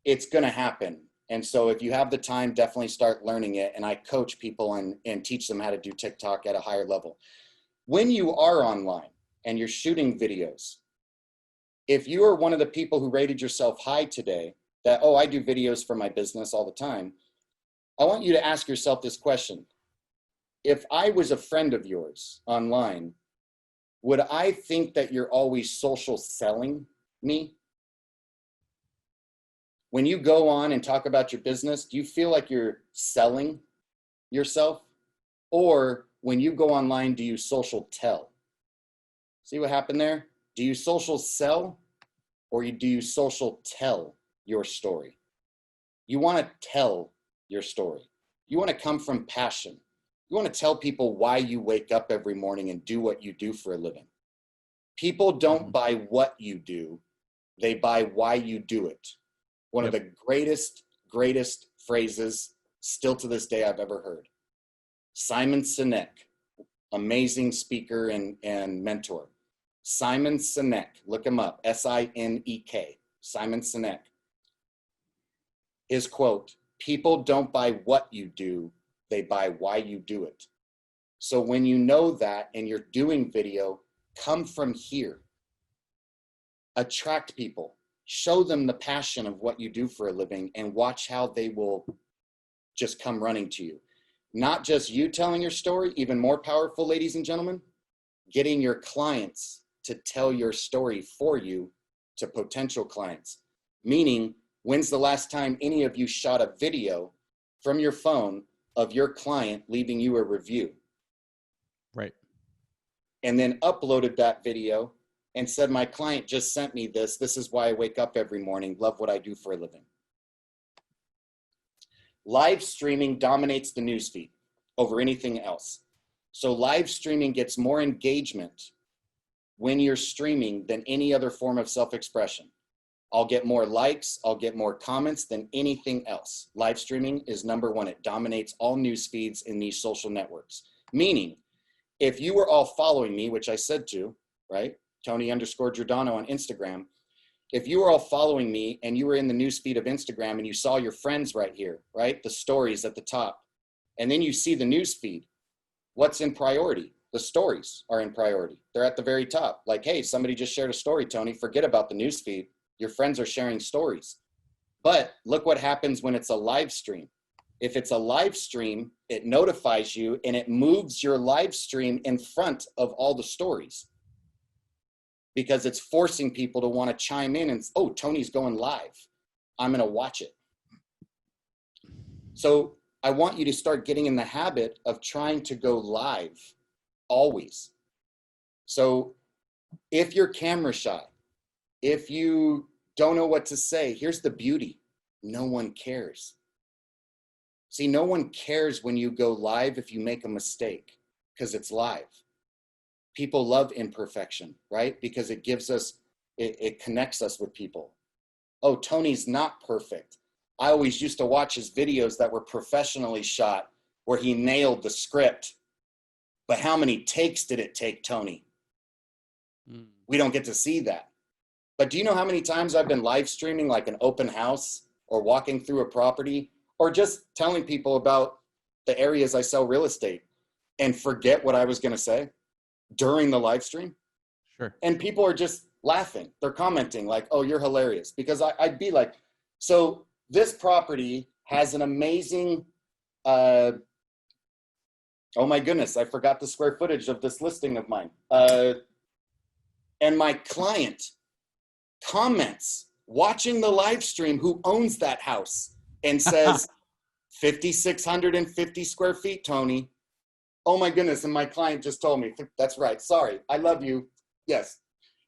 S2: it's going to happen. And so if you have the time, definitely start learning it. And I coach people and teach them how to do TikTok at a higher level. When you are online and you're shooting videos, if you are one of the people who rated yourself high today, that, oh, I do videos for my business all the time, I want you to ask yourself this question. If I was a friend of yours online, would I think that you're always social selling me? When you go on and talk about your business, do you feel like you're selling yourself? Or when you go online, do you social tell? See what happened there? Do you social sell, or do you social tell your story? You want to tell your story. You want to come from passion. You want to tell people why you wake up every morning and do what you do for a living. People don't buy what you do. They buy why you do it. One of the greatest phrases still to this day I've ever heard. Simon Sinek, amazing speaker and mentor. Simon Sinek, look him up, S-I-N-E-K, Simon Sinek. His quote, people don't buy what you do, they buy why you do it. So when you know that and you're doing video, come from here. Attract people. Show them the passion of what you do for a living, and watch how they will just come running to you. Not just you telling your story, even more powerful, ladies and gentlemen, getting your clients to tell your story for you to potential clients. Meaning, when's the last time any of you shot a video from your phone of your client leaving you a review?
S1: Right.
S2: And then uploaded that video and said, my client just sent me this. This is why I wake up every morning. Love what I do for a living. Live streaming dominates the newsfeed over anything else. So live streaming gets more engagement when you're streaming than any other form of self-expression. I'll get more likes, I'll get more comments than anything else. Live streaming is number one. It dominates all news feeds in these social networks. Meaning, if you were all following me, which I said to, right? Tony_Giordano on Instagram. If you were all following me and you were in the newsfeed of Instagram and you saw your friends right here, right? The stories at the top, and then you see the newsfeed, what's in priority? The stories are in priority. They're at the very top. Like, hey, somebody just shared a story, Tony. Forget about the newsfeed. Your friends are sharing stories. But look what happens when it's a live stream. If it's a live stream, it notifies you and it moves your live stream in front of all the stories, because it's forcing people to want to chime in and, oh, Tony's going live. I'm going to watch it. So I want you to start getting in the habit of trying to go live always. So if you're camera shy, if you don't know what to say, here's the beauty. No one cares. See, no one cares when you go live if you make a mistake, because it's live. People love imperfection, right? Because it gives us, it connects us with people. Oh, Tony's not perfect. I always used to watch his videos that were professionally shot where he nailed the script. But how many takes did it take, Tony? We don't get to see that. But do you know how many times I've been live streaming like an open house or walking through a property or just telling people about the areas I sell real estate and forget what I was going to say during the live stream?
S1: Sure.
S2: And people are just laughing. They're commenting like, oh, you're hilarious. Because I'd be like, so this property has an amazing, oh my goodness, I forgot the square footage of this listing of mine. And my client comments watching the live stream who owns that house and says, 5,650 square feet, Tony. Oh my goodness, and my client just told me, that's right, sorry, I love you, yes.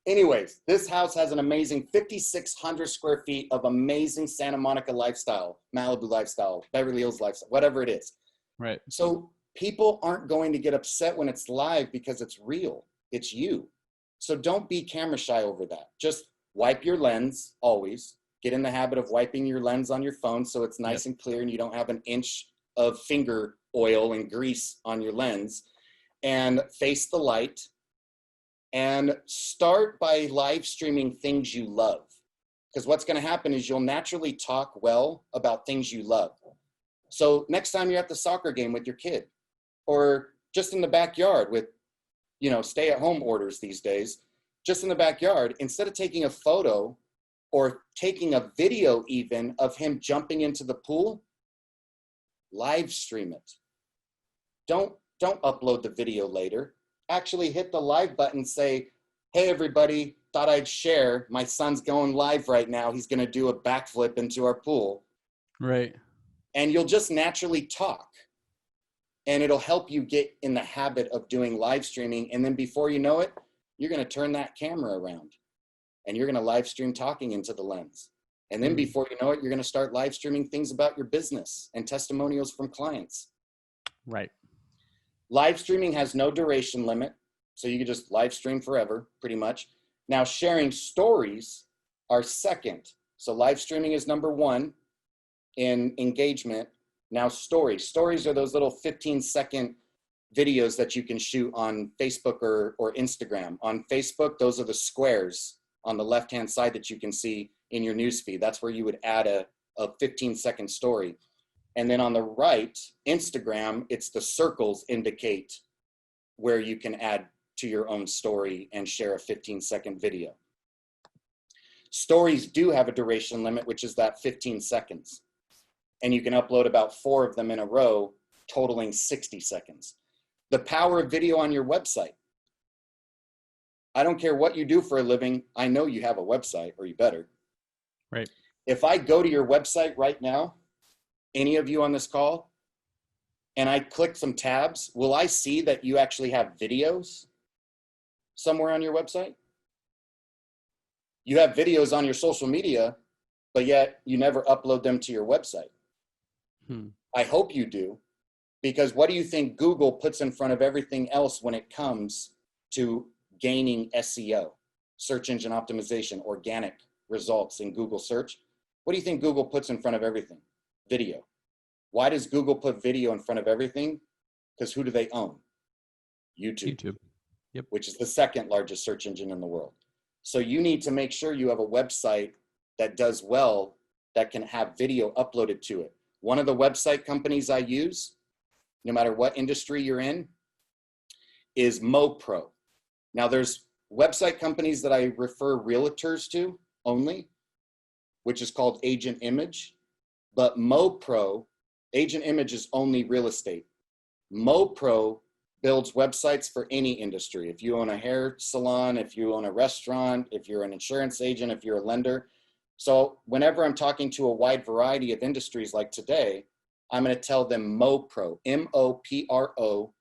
S2: Anyways, this house has an amazing 5,600 square feet of amazing Santa Monica lifestyle, Malibu lifestyle, Beverly Hills lifestyle, whatever it is.
S1: Right.
S2: So people aren't going to get upset when it's live because it's real, it's you. So don't be camera shy over that. Just wipe your lens always. Get in the habit of wiping your lens on your phone so it's nice and clear and you don't have an inch of finger oil and grease on your lens. And face the light and start by live streaming things you love. Because what's going to happen is you'll naturally talk well about things you love. So next time you're at the soccer game with your kid or just in the backyard with, you know, stay-at-home orders these days, just in the backyard, instead of taking a photo or taking a video even of him jumping into the pool, live stream it. Don't upload the video later. Actually hit the live button, say, hey everybody, thought I'd share. My son's going live right now. He's gonna do a backflip into our pool.
S1: Right.
S2: And you'll just naturally talk. And it'll help you get in the habit of doing live streaming. And then before you know it, you're gonna turn that camera around and you're gonna live stream talking into the lens. And then before you know it, you're gonna start live streaming things about your business and testimonials from clients.
S1: Right.
S2: Live streaming has no duration limit, so you can just live stream forever, pretty much. Now, sharing stories are second. So live streaming is number one in engagement. Now, stories. Stories are those little 15-second videos that you can shoot on Facebook or Instagram. On Facebook, those are the squares on the left-hand side that you can see in your newsfeed. That's where you would add a 15-second story. And then on the right, Instagram, it's the circles indicate where you can add to your own story and share a 15-second video. Stories do have a duration limit, which is that 15 seconds. And you can upload about 4 of them in a row, totaling 60 seconds. The power of video on your website. I don't care what you do for a living. I know you have a website, or you better.
S1: Right.
S2: If I go to your website right now, any of you on this call, and I click some tabs, will I see that you actually have videos somewhere on your website? You have videos on your social media, but yet you never upload them to your website. I hope you do, because what do you think Google puts in front of everything else when it comes to gaining SEO, search engine optimization, organic results in Google search? What do you think Google puts in front of everything? Video. Why does Google put video in front of everything? Because who do they own? YouTube. which is the second largest search engine in the world. So you need to make sure you have a website that does well, that can have video uploaded to it. One of the website companies I use, no matter what industry you're in, is MoPro. Now there's website companies that I refer realtors to only, which is called Agent Image, but MoPro, Agent Image is only real estate. MoPro builds websites for any industry. If you own a hair salon, if you own a restaurant, if you're an insurance agent, if you're a lender. So whenever I'm talking to a wide variety of industries like today, I'm going to tell them MoPro, MoPro.com,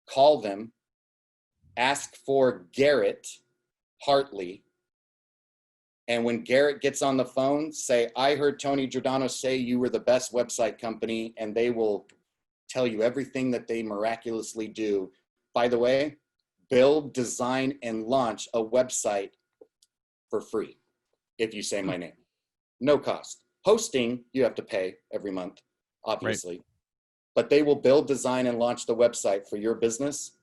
S2: call them, ask for Garrett Hartley. And when Garrett gets on the phone, say, I heard Tony Giordano say you were the best website company, and they will tell you everything that they miraculously do. By the way, build, design, and launch a website for free if you say my name. No cost. Hosting, you have to pay every month, obviously. Right. But they will build, design, and launch the website for your business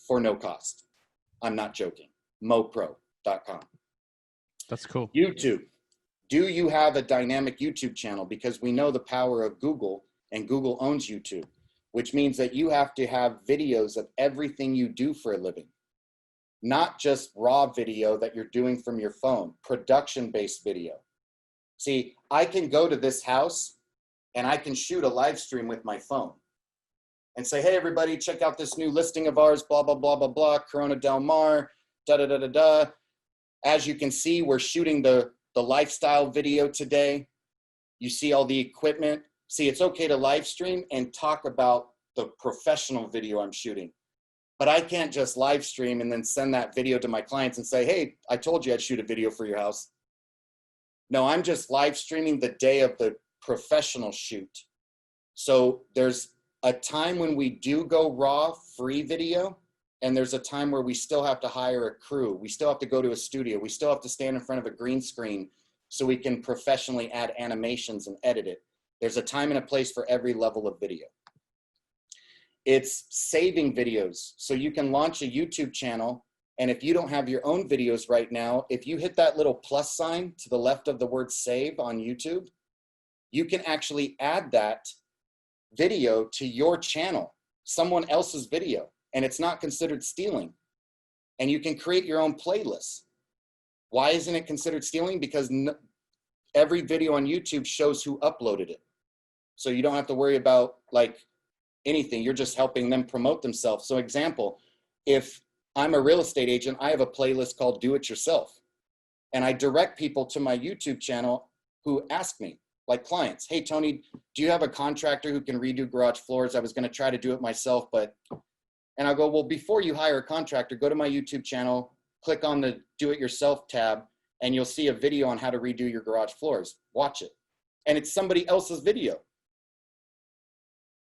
S2: for no cost. I'm not joking. MoPro.com.
S1: That's cool.
S2: YouTube. Do you have a dynamic YouTube channel? Because we know the power of Google, and Google owns YouTube, which means that you have to have videos of everything you do for a living. Not just raw video that you're doing from your phone, production-based video. See, I can go to this house and I can shoot a live stream with my phone and say, hey, everybody, check out this new listing of ours, blah, blah, blah, blah, blah, Corona Del Mar, da-da-da-da-da. As you can see, we're shooting the lifestyle video today. You see all the equipment. See, it's okay to live stream and talk about the professional video I'm shooting. But I can't just live stream and then send that video to my clients and say, hey, I told you I'd shoot a video for your house. No, I'm just live streaming the day of the professional shoot. So there's a time when we do go raw, free video, and there's a time where we still have to hire a crew. We still have to go to a studio. We still have to stand in front of a green screen so we can professionally add animations and edit it. There's a time and a place for every level of video. It's saving videos. So you can launch a YouTube channel, and if you don't have your own videos right now, if you hit that little plus sign to the left of the word save on YouTube, you can actually add that video to your channel, someone else's video, and it's not considered stealing. And you can create your own playlists. Why isn't it considered stealing? Because every video on YouTube shows who uploaded it. So you don't have to worry about like anything. You're just helping them promote themselves. So example, if I'm a real estate agent, I have a playlist called Do It Yourself. And I direct people to my YouTube channel who ask me, like clients, hey, Tony, do you have a contractor who can redo garage floors? I was going to try to do it myself, but, and I'll go, well, before you hire a contractor, go to my YouTube channel, click on the Do It Yourself tab, and you'll see a video on how to redo your garage floors. Watch it. And it's somebody else's video.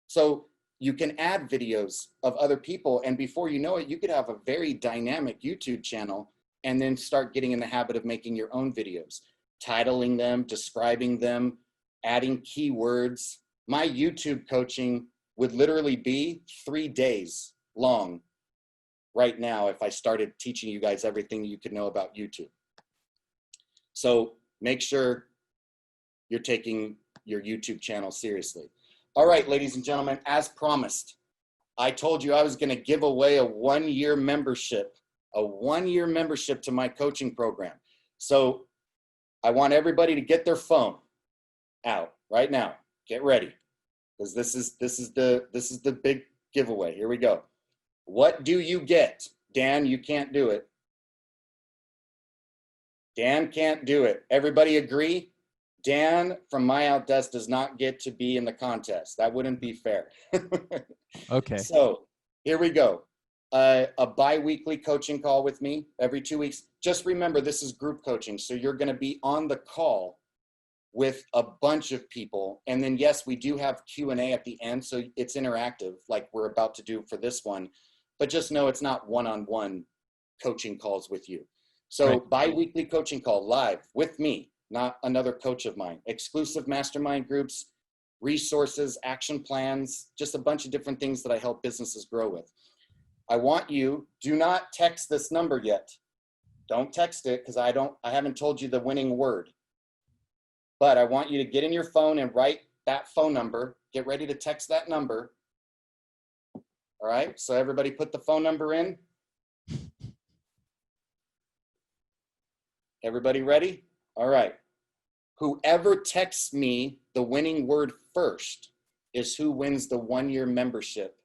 S2: So you can add videos of other people, and before you know it, you could have a very dynamic YouTube channel and then start getting in the habit of making your own videos, titling them, describing them, adding keywords. My YouTube coaching would literally be 3 days long right now if I started teaching you guys everything you could know about YouTube. So make sure you're taking your YouTube channel seriously. All right, ladies and gentlemen, as promised, I told you I was going to give away a one-year membership to my coaching program. So I want everybody to get their phone out right now. Get ready, because this is the big giveaway. Here we go. What do you get? Dan, you can't do it. Dan can't do it. Everybody agree? Dan from MyOutDesk does not get to be in the contest. That wouldn't be fair.
S1: Okay.
S2: So here we go. A bi-weekly coaching call with me every 2 weeks. Just remember, this is group coaching. So you're going to be on the call with a bunch of people. And then, yes, we do have Q&A at the end. So it's interactive like we're about to do for this one. But just know it's not one-on-one coaching calls with you. So
S1: right.
S2: Bi-weekly coaching call live with me, not another coach of mine. Exclusive mastermind groups, resources, action plans, just a bunch of different things that I help businesses grow with. I want you, do not text this number yet. Don't text it because I haven't told you the winning word. But I want you to get in your phone and write that phone number. Get ready to text that number. All right, so everybody put the phone number in. Everybody ready? All right. Whoever texts me the winning word first is who wins the 1-year membership.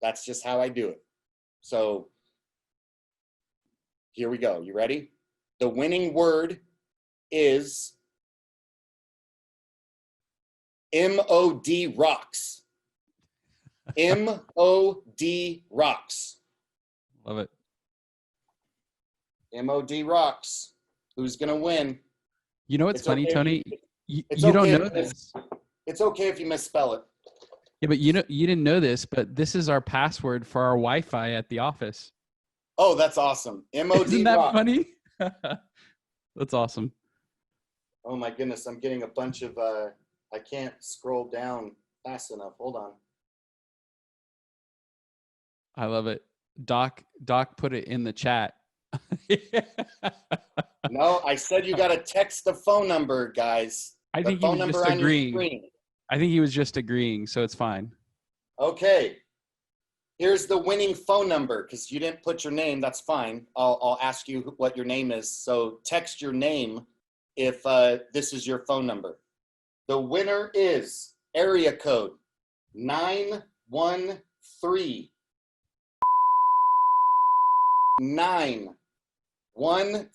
S2: That's just how I do it. So here we go. You ready? The winning word is MOD rocks. MOD rocks.
S1: Love it.
S2: MOD rocks. Who's going to win?
S1: You know what's funny,
S2: okay.
S1: Tony? You
S2: okay
S1: don't know this.
S2: It's okay if you misspell it.
S1: Yeah, but you didn't know this, but this is our password for our Wi-Fi at the office.
S2: Oh, that's awesome. MOD
S1: Isn't that
S2: rock.
S1: funny? That's awesome.
S2: Oh my goodness, I'm getting a bunch of, I can't scroll down fast enough. Hold on.
S1: I love it. Doc put it in the chat.
S2: No, I said you got to text the phone number, guys.
S1: I think
S2: the phone
S1: he was
S2: number
S1: just
S2: on your
S1: agreeing.
S2: screen.
S1: I think he was just agreeing, so it's fine.
S2: Okay. Here's the winning phone number because you didn't put your name. That's fine. I'll ask you what your name is. So text your name if this is your phone number. The winner is area code 913 911.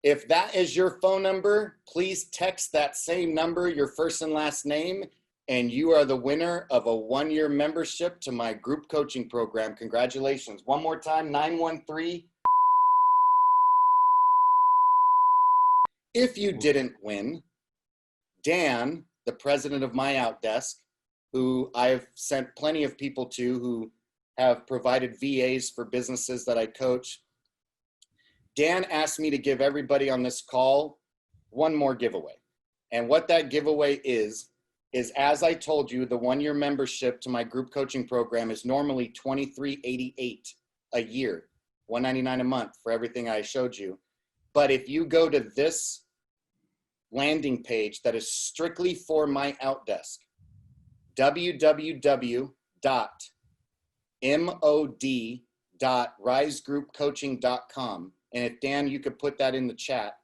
S2: If that is your phone number, please text that same number, your first and last name, and you are the winner of a 1-year membership to my group coaching program. Congratulations. One more time, 913. If you didn't win, Dan, the president of MyOutDesk, who I've sent plenty of people to who have provided VAs for businesses that I coach, Dan asked me to give everybody on this call one more giveaway. And what that giveaway is as I told you, the 1-year membership to my group coaching program is normally $23.88 a year, $199 a month for everything I showed you. But if you go to this landing page that is strictly for MyOutDesk, www.mod.risegroupcoaching.com. And if Dan, you could put that in the chat,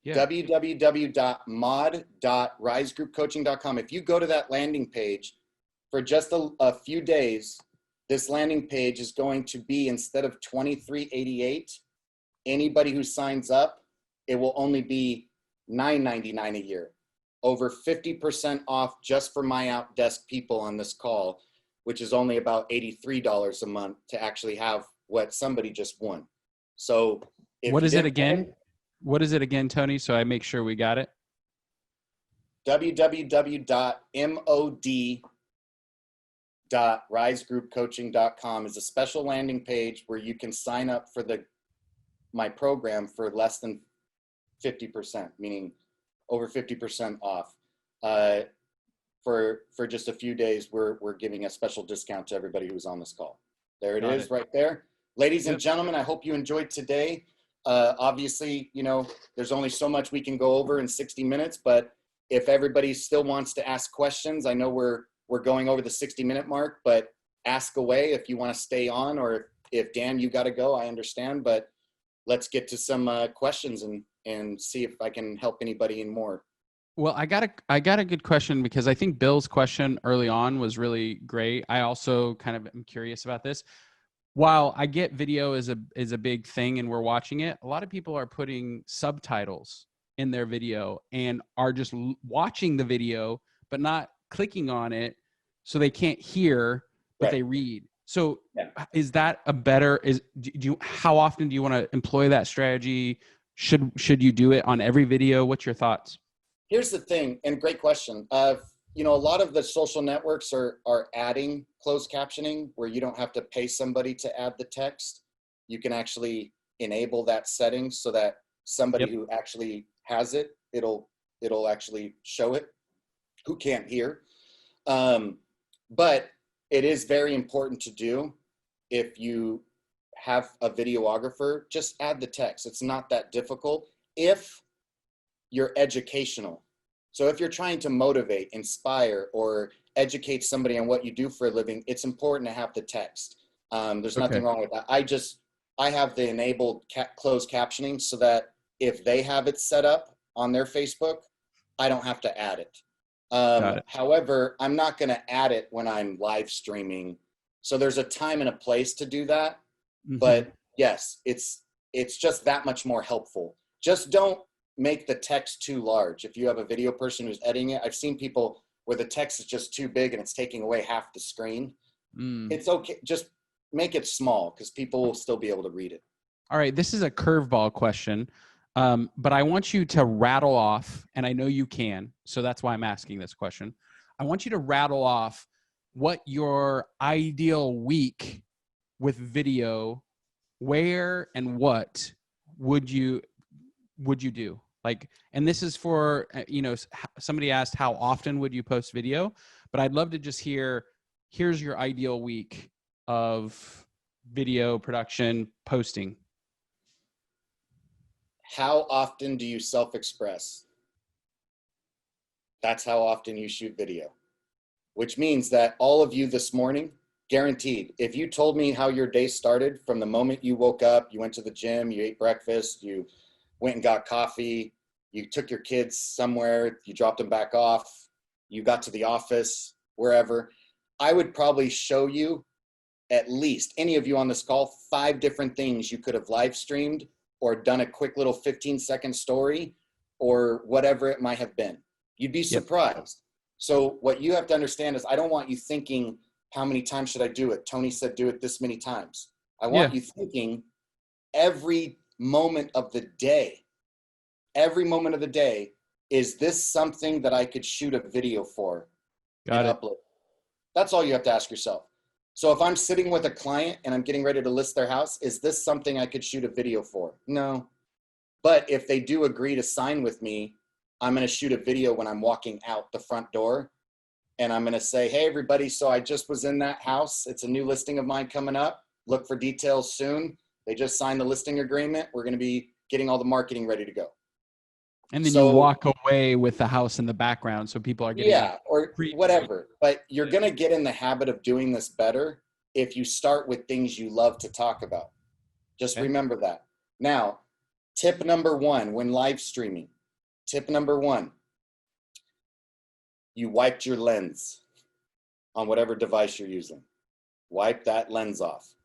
S2: yeah. www.mod.risegroupcoaching.com. If you go to that landing page for just a few days, this landing page is going to be, instead of $23.88, anybody who signs up, it will only be $9.99 a year. Over 50% off just for MyOutDesk people on this call, which is only about $83 a month to actually have what somebody just won. So
S1: what is it again? What is it again, Tony? So I make sure we got it.
S2: www.mod.risegroupcoaching.com is a special landing page where you can sign up for my program for less than 50%, meaning over 50% off. For just a few days, we're giving a special discount to everybody who's on this call. There it is right there. Ladies and gentlemen, I hope you enjoyed today. Obviously, there's only so much we can go over in 60 minutes, but if everybody still wants to ask questions, I know we're going over the 60-minute mark, but ask away if you want to stay on, or if Dan, you got to go, I understand, but let's get to some questions and see if I can help anybody in more.
S1: Well, I got a good question, because I think Bill's question early on was really great. I also kind of am curious about this. While I get video is a big thing and we're watching it, a lot of people are putting subtitles in their video and are just watching the video but not clicking on it, so they can't hear but they read. So is that a better, how often do you want to employ that strategy? Should you do it on every video? What's your thoughts?
S2: Here's the thing, and great question. A lot of the social networks are adding closed captioning where you don't have to pay somebody to add the text. You can actually enable that setting so that somebody who actually has it, it'll actually show it, who can't hear. But it is very important to do. If you have a videographer, just add the text. It's not that difficult if you're educational. So if you're trying to motivate, inspire, or educate somebody on what you do for a living, it's important to have the text. There's nothing wrong with that. I have the enabled closed captioning so that if they have it set up on their Facebook, I don't have to add it.
S1: Got it.
S2: However, I'm not going to add it when I'm live streaming. So there's a time and a place to do that. But yes, it's just that much more helpful. Just don't make the text too large. If you have a video person who's editing it, I've seen people where the text is just too big and it's taking away half the screen. It's okay. Just make it small because people will still be able to read it.
S1: All right. This is a curveball question, but I want you to rattle off, and I know you can, so that's why I'm asking this question. I want you to rattle off what your ideal week with video, where and what would you do? Like, and this is for, somebody asked how often would you post video, but I'd love to just hear, here's your ideal week of video production posting.
S2: How often do you self-express? That's how often you shoot video, which means that all of you this morning, guaranteed, if you told me how your day started from the moment you woke up, you went to the gym, you ate breakfast, you went and got coffee, you took your kids somewhere, you dropped them back off, you got to the office, wherever, I would probably show you, at least any of you on this call, 5 different things you could have live streamed or done a quick little 15-second story or whatever it might have been. You'd be surprised. So what you have to understand is I don't want you thinking, how many times should I do it? Tony said do it this many times. I want you thinking every moment of the day, is this something that I could shoot a video for and upload? That's all you have to ask yourself. So if I'm sitting with a client and I'm getting ready to list their house, is this something I could shoot a video for? No. But if they do agree to sign with me, I'm going to shoot a video when I'm walking out the front door. And I'm going to say, hey, everybody, so I just was in that house. It's a new listing of mine coming up. Look for details soon. They just signed the listing agreement. We're going to be getting all the marketing ready to go.
S1: And then you walk away with the house in the background, so people are getting
S2: or whatever. But you're going to get in the habit of doing this better if you start with things you love to talk about. Just remember that. Now, tip number 1 when live streaming. Tip number 1, you wiped your lens on whatever device you're using. Wipe that lens off.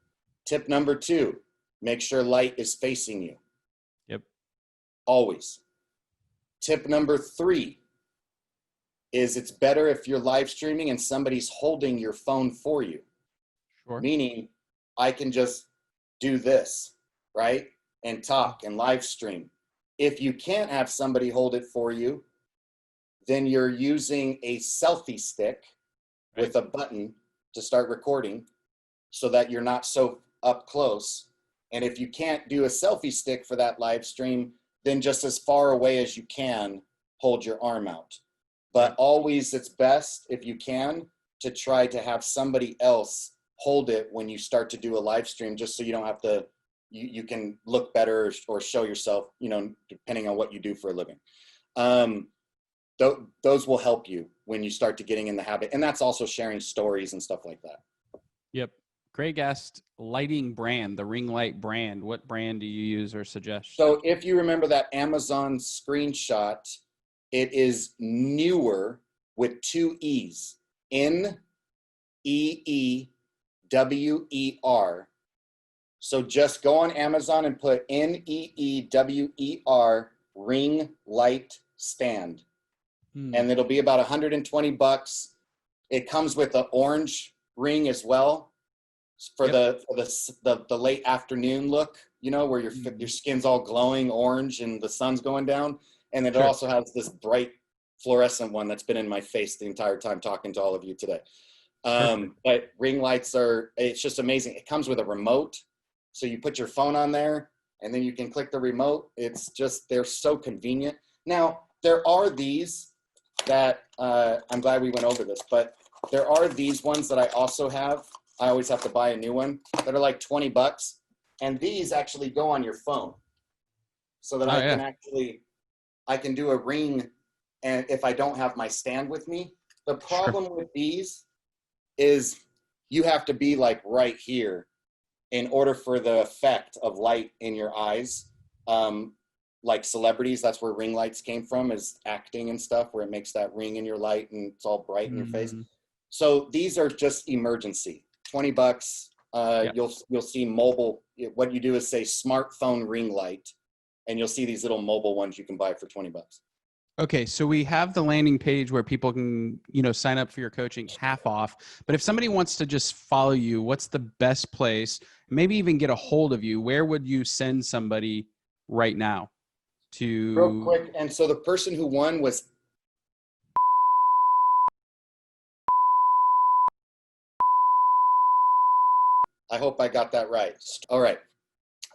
S2: Tip number 2, make sure light is facing you.
S1: Yep.
S2: Always. Tip number 3 is it's better if you're live streaming and somebody's holding your phone for you.
S1: Sure.
S2: Meaning I can just do this, right? And talk and live stream. If you can't have somebody hold it for you, then you're using a selfie stick with a button to start recording so that you're not so up close. And if you can't do a selfie stick for that live stream, then just as far away as you can, hold your arm out. But always it's best, if you can, to try to have somebody else hold it when you start to do a live stream, just so you don't have to, you can look better or show yourself, depending on what you do for a living. Those will help you when you start to getting in the habit. And that's also sharing stories and stuff like that.
S1: Yep. Greg asked, lighting brand, the ring light brand. What brand do you use or suggest?
S2: So if you remember that Amazon screenshot, it is newer with 2 E's. Neewer. So just go on Amazon and put Neewer ring light stand. And it'll be about $120. It comes with an orange ring as well for the late afternoon look, where your skin's all glowing orange and the sun's going down. And then it also has this bright fluorescent one that's been in my face the entire time talking to all of you today. But ring lights it's just amazing. It comes with a remote. So you put your phone on there and then you can click the remote. It's just, they're so convenient. Now, there are these that, I'm glad we went over this, but there are these ones that I also have. I always have to buy a new one that are like $20. And these actually go on your phone so that I can do a ring. And if I don't have my stand with me, the problem with these is you have to be like right here in order for the effect of light in your eyes. Like celebrities, that's where ring lights came from, is acting and stuff, where it makes that ring in your light and it's all bright in your face. So these are just emergency, $20. You'll see mobile. What you do is say smartphone ring light, and you'll see these little mobile ones you can buy for $20.
S1: Okay, so we have the landing page where people can, sign up for your coaching half off. But if somebody wants to just follow you, what's the best place? Maybe even get a hold of you. Where would you send somebody right now to?
S2: Real quick, and so the person who won was. I hope I got that right. All right.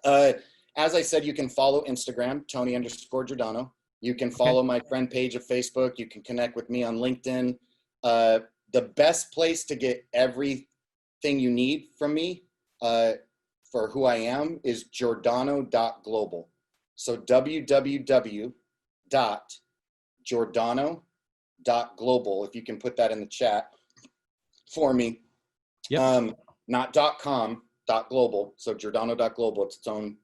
S2: As I said, you can follow Instagram, Tony_Giordano. You can follow my friend page of Facebook. You can connect with me on LinkedIn. The best place to get everything you need from me for who I am is Giordano.global. So www.Giordano.global. If you can put that in the chat for me. Yep. Not .com, .global. So Giordano.global. It's its own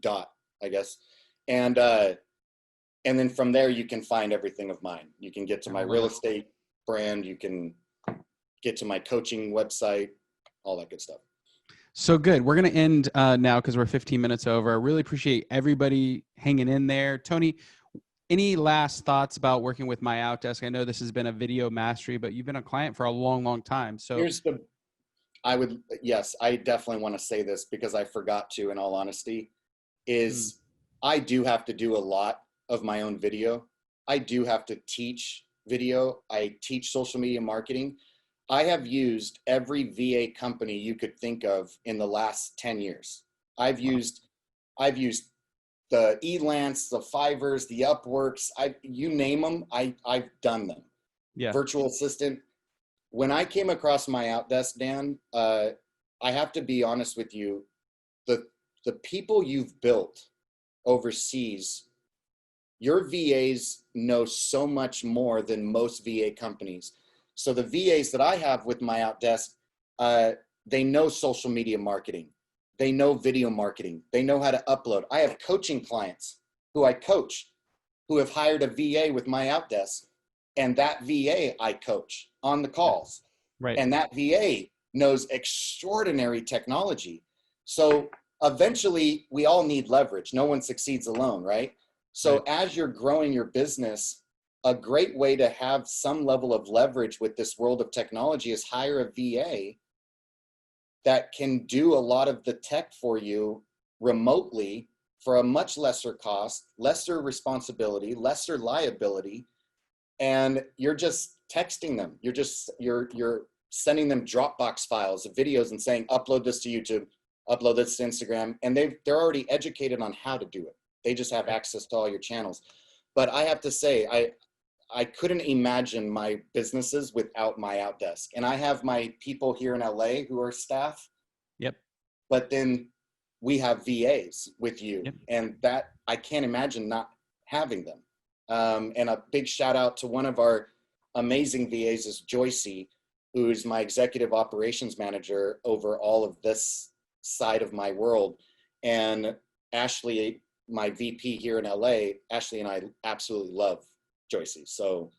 S2: dot, I guess. And then from there, you can find everything of mine. You can get to my real estate brand. You can get to my coaching website, all that good stuff.
S1: So good. We're going to end now because we're 15 minutes over. I really appreciate everybody hanging in there. Tony, any last thoughts about working with MyOutDesk? I know this has been a video mastery, but you've been a client for a long, long time. So
S2: yes, I definitely want to say this because I forgot to, in all honesty, is I do have to do a lot of my own video. I do have to teach video. I teach social media marketing. I have used every VA company you could think of in the last 10 years. I've used the Elance, the Fivers, the Upworks, you name them, I've done them. Yeah. Virtual assistant. When I came across MyOutDesk, Dan, I have to be honest with you, the people you've built overseas, your VAs know so much more than most VA companies. So the VAs that I have with MyOutDesk, they know social media marketing. They know video marketing. They know how to upload. I have coaching clients who I coach who have hired a VA with MyOutDesk, and that VA I coach on the calls. Right. And that VA knows extraordinary technology. So eventually we all need leverage. No one succeeds alone, right? So as you're growing your business, a great way to have some level of leverage with this world of technology is hire a VA that can do a lot of the tech for you remotely for a much lesser cost, lesser responsibility, lesser liability. And you're just texting them. You're sending them Dropbox files of videos and saying, upload this to YouTube, upload this to Instagram. And they're already educated on how to do it. They just have access to all your channels. But I have to say, I couldn't imagine my businesses without MyOutDesk. And I have my people here in LA who are staff. Yep. But then we have VAs with you. Yep. And that I can't imagine not having them. And a big shout out to one of our amazing VAs is Joycey, who is my executive operations manager over all of this side of my world. And Ashley, my VP here in LA, Ashley and I absolutely love Joycey. So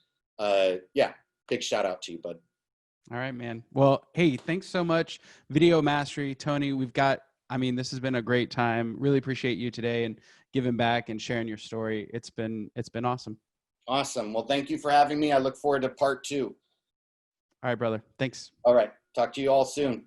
S2: yeah, big shout out to you, bud.
S1: All right, man. Well, hey, thanks so much. Video Mastery, Tony, this has been a great time. Really appreciate you today and giving back and sharing your story. It's been awesome.
S2: Awesome. Well, thank you for having me. I look forward to part 2.
S1: All right, brother. Thanks.
S2: All right. Talk to you all soon.